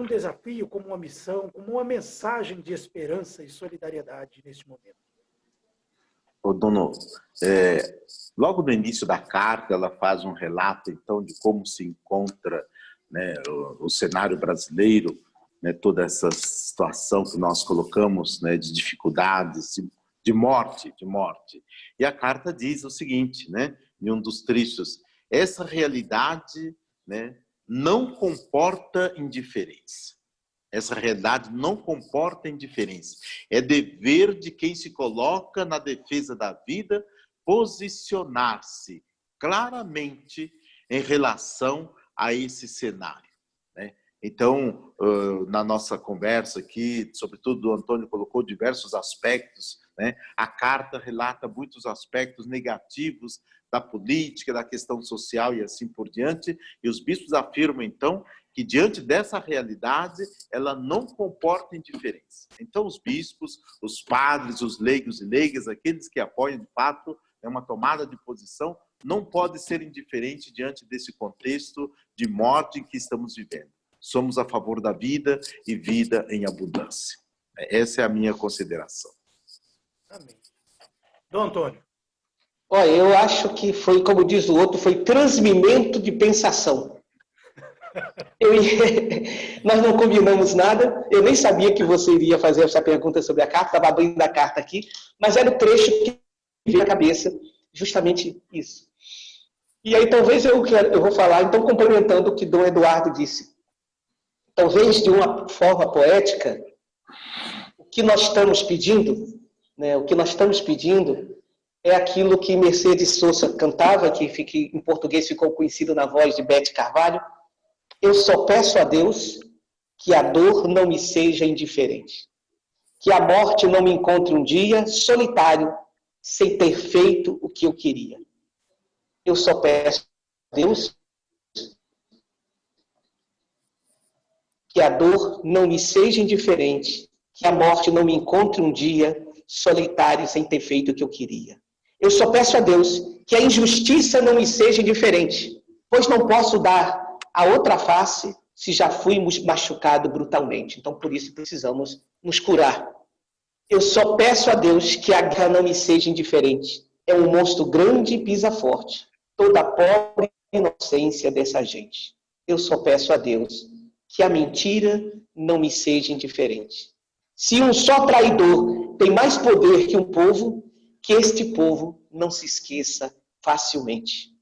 um desafio, como uma missão, como uma mensagem de esperança e solidariedade neste momento? Ô, Dono, logo no início da carta, ela faz um relato, então, de como se encontra, né, o cenário brasileiro, né, toda essa situação que nós colocamos, né, de dificuldades, de morte. E a carta diz o seguinte, né, em um dos trechos: essa realidade, né, não comporta indiferença. Essa realidade não comporta indiferença. É dever de quem se coloca na defesa da vida posicionar-se claramente em relação a esse cenário, né? Então, na nossa conversa aqui, sobretudo o Antônio colocou diversos aspectos, né? A carta relata muitos aspectos negativos da política, da questão social e assim por diante, e os bispos afirmam, então, que diante dessa realidade, ela não comporta indiferença. Então, os bispos, os padres, os leigos e leigas, aqueles que apoiam, de fato, uma tomada de posição, não pode ser indiferente diante desse contexto de morte em que estamos vivendo. Somos a favor da vida e vida em abundância. Essa é a minha consideração. Amém. Dom Antônio. Olha, eu acho que foi, como diz o outro, foi transmimento de pensação. Nós não combinamos nada, eu nem sabia que você iria fazer essa pergunta sobre a carta, estava abrindo a carta aqui, mas era o trecho que veio à cabeça, justamente isso. E aí talvez eu vou falar, então, complementando o que Dom Eduardo disse. Talvez de uma forma poética, o que nós estamos pedindo, né, é aquilo que Mercedes Sosa cantava, que em português ficou conhecido na voz de Bete Carvalho: eu só peço a Deus que a dor não me seja indiferente, que a morte não me encontre um dia solitário, sem ter feito o que eu queria. Eu só peço a Deus que a dor não me seja indiferente, que a morte não me encontre um dia solitário, sem ter feito o que eu queria. Eu só peço a Deus que a injustiça não me seja indiferente, pois não posso dar a outra face se já fui machucado brutalmente. Então, por isso, precisamos nos curar. Eu só peço a Deus que a guerra não me seja indiferente. É um monstro grande e pisa forte. Toda a pobre inocência dessa gente. Eu só peço a Deus que a mentira não me seja indiferente. Se um só traidor tem mais poder que um povo, que este povo não se esqueça facilmente.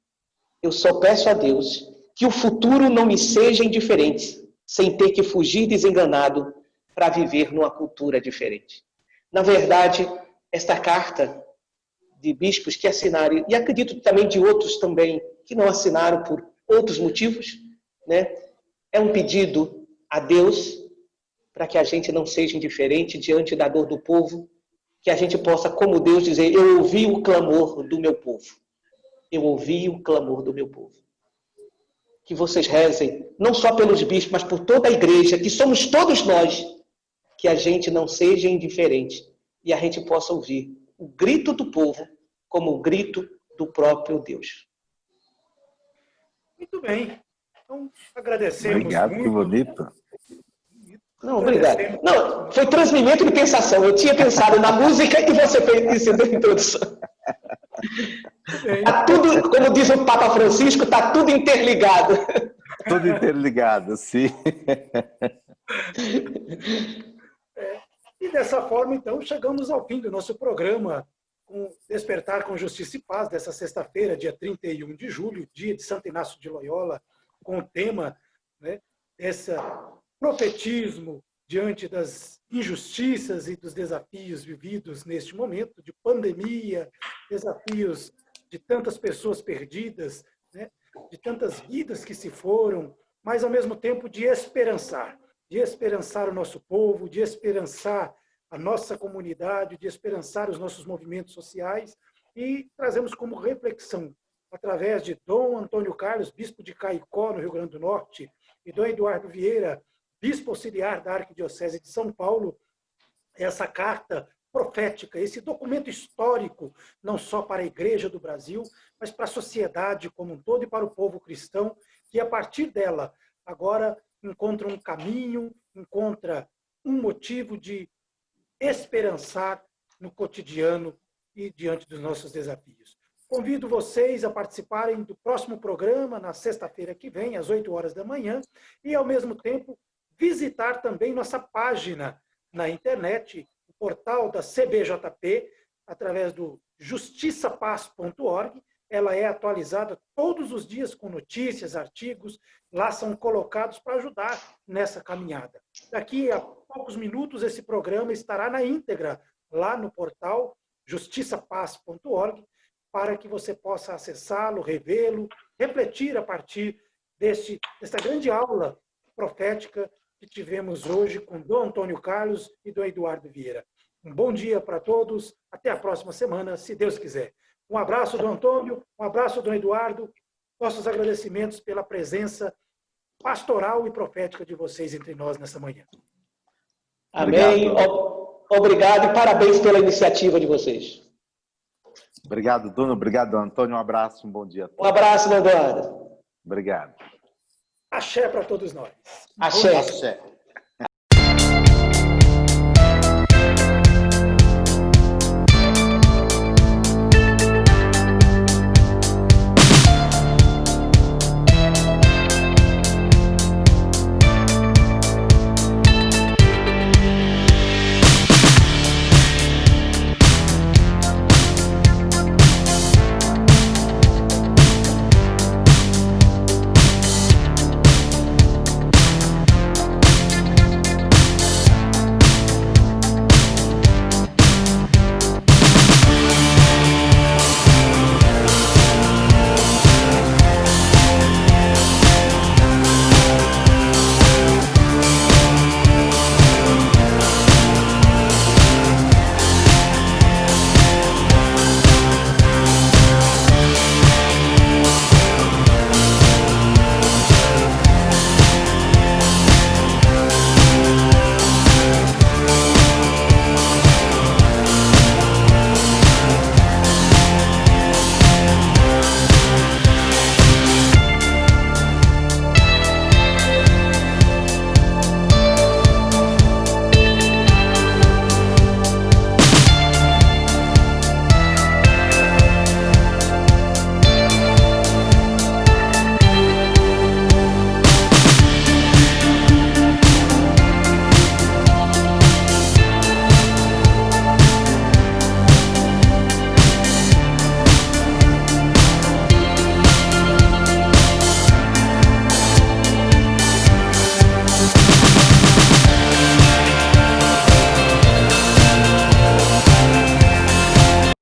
Eu só peço a Deus que o futuro não me seja indiferente, sem ter que fugir desenganado para viver numa cultura diferente. Na verdade, esta carta de bispos que assinaram, e acredito também de outros também que não assinaram por outros motivos, né, é um pedido a Deus para que a gente não seja indiferente diante da dor do povo, que a gente possa, como Deus, dizer: eu ouvi o clamor do meu povo. Eu ouvi o clamor do meu povo. Que vocês rezem, não só pelos bispos, mas por toda a igreja, que somos todos nós, que a gente não seja indiferente e a gente possa ouvir o grito do povo como o grito do próprio Deus. Muito bem. Então, agradecemos Obrigado, muito. que bonito. Não, obrigado. Não, foi transmimento de pensação. Eu tinha pensado na música e você fez isso na introdução. Tá tudo, como diz o Papa Francisco, está tudo interligado. Tudo interligado, sim. E dessa forma, então, chegamos ao fim do nosso programa com Despertar com Justiça e Paz, dessa sexta-feira, dia 31 de julho, dia de Santo Inácio de Loyola, com o tema, né, desse profetismo diante das injustiças e dos desafios vividos neste momento, de pandemia, desafios de tantas pessoas perdidas, né, de tantas vidas que se foram, mas ao mesmo tempo de esperançar o nosso povo, de esperançar a nossa comunidade, de esperançar os nossos movimentos sociais, e trazemos como reflexão, através de Dom Antônio Carlos, bispo de Caicó, no Rio Grande do Norte, e Dom Eduardo Vieira, bispo auxiliar da Arquidiocese de São Paulo, essa carta profética, esse documento histórico, não só para a Igreja do Brasil, mas para a sociedade como um todo e para o povo cristão, que a partir dela, agora encontra um caminho, encontra um motivo de esperançar no cotidiano e diante dos nossos desafios. Convido vocês a participarem do próximo programa, na sexta-feira que vem, às 8 horas da manhã, e, ao mesmo tempo, visitar também nossa página na internet, o portal da CBJP, através do justiçapaz.org. Ela é atualizada todos os dias com notícias, artigos, lá são colocados para ajudar nessa caminhada. Daqui a poucos minutos, esse programa estará na íntegra lá no portal justiçapaz.org, para que você possa acessá-lo, revê-lo, refletir a partir dessa grande aula profética que tivemos hoje com Dom Antônio Carlos e Dom Eduardo Vieira. Um bom dia para todos, até a próxima semana, se Deus quiser. Um abraço, Dom Antônio, um abraço, Dom Eduardo, nossos agradecimentos pela presença pastoral e profética de vocês entre nós nessa manhã. Amém. Obrigado e parabéns pela iniciativa de vocês. Obrigado, Dono. Obrigado, Antônio. Um abraço, um bom dia a todos. Um abraço, Dom Eduardo. Obrigado. Axé para todos nós. Axé. Axé.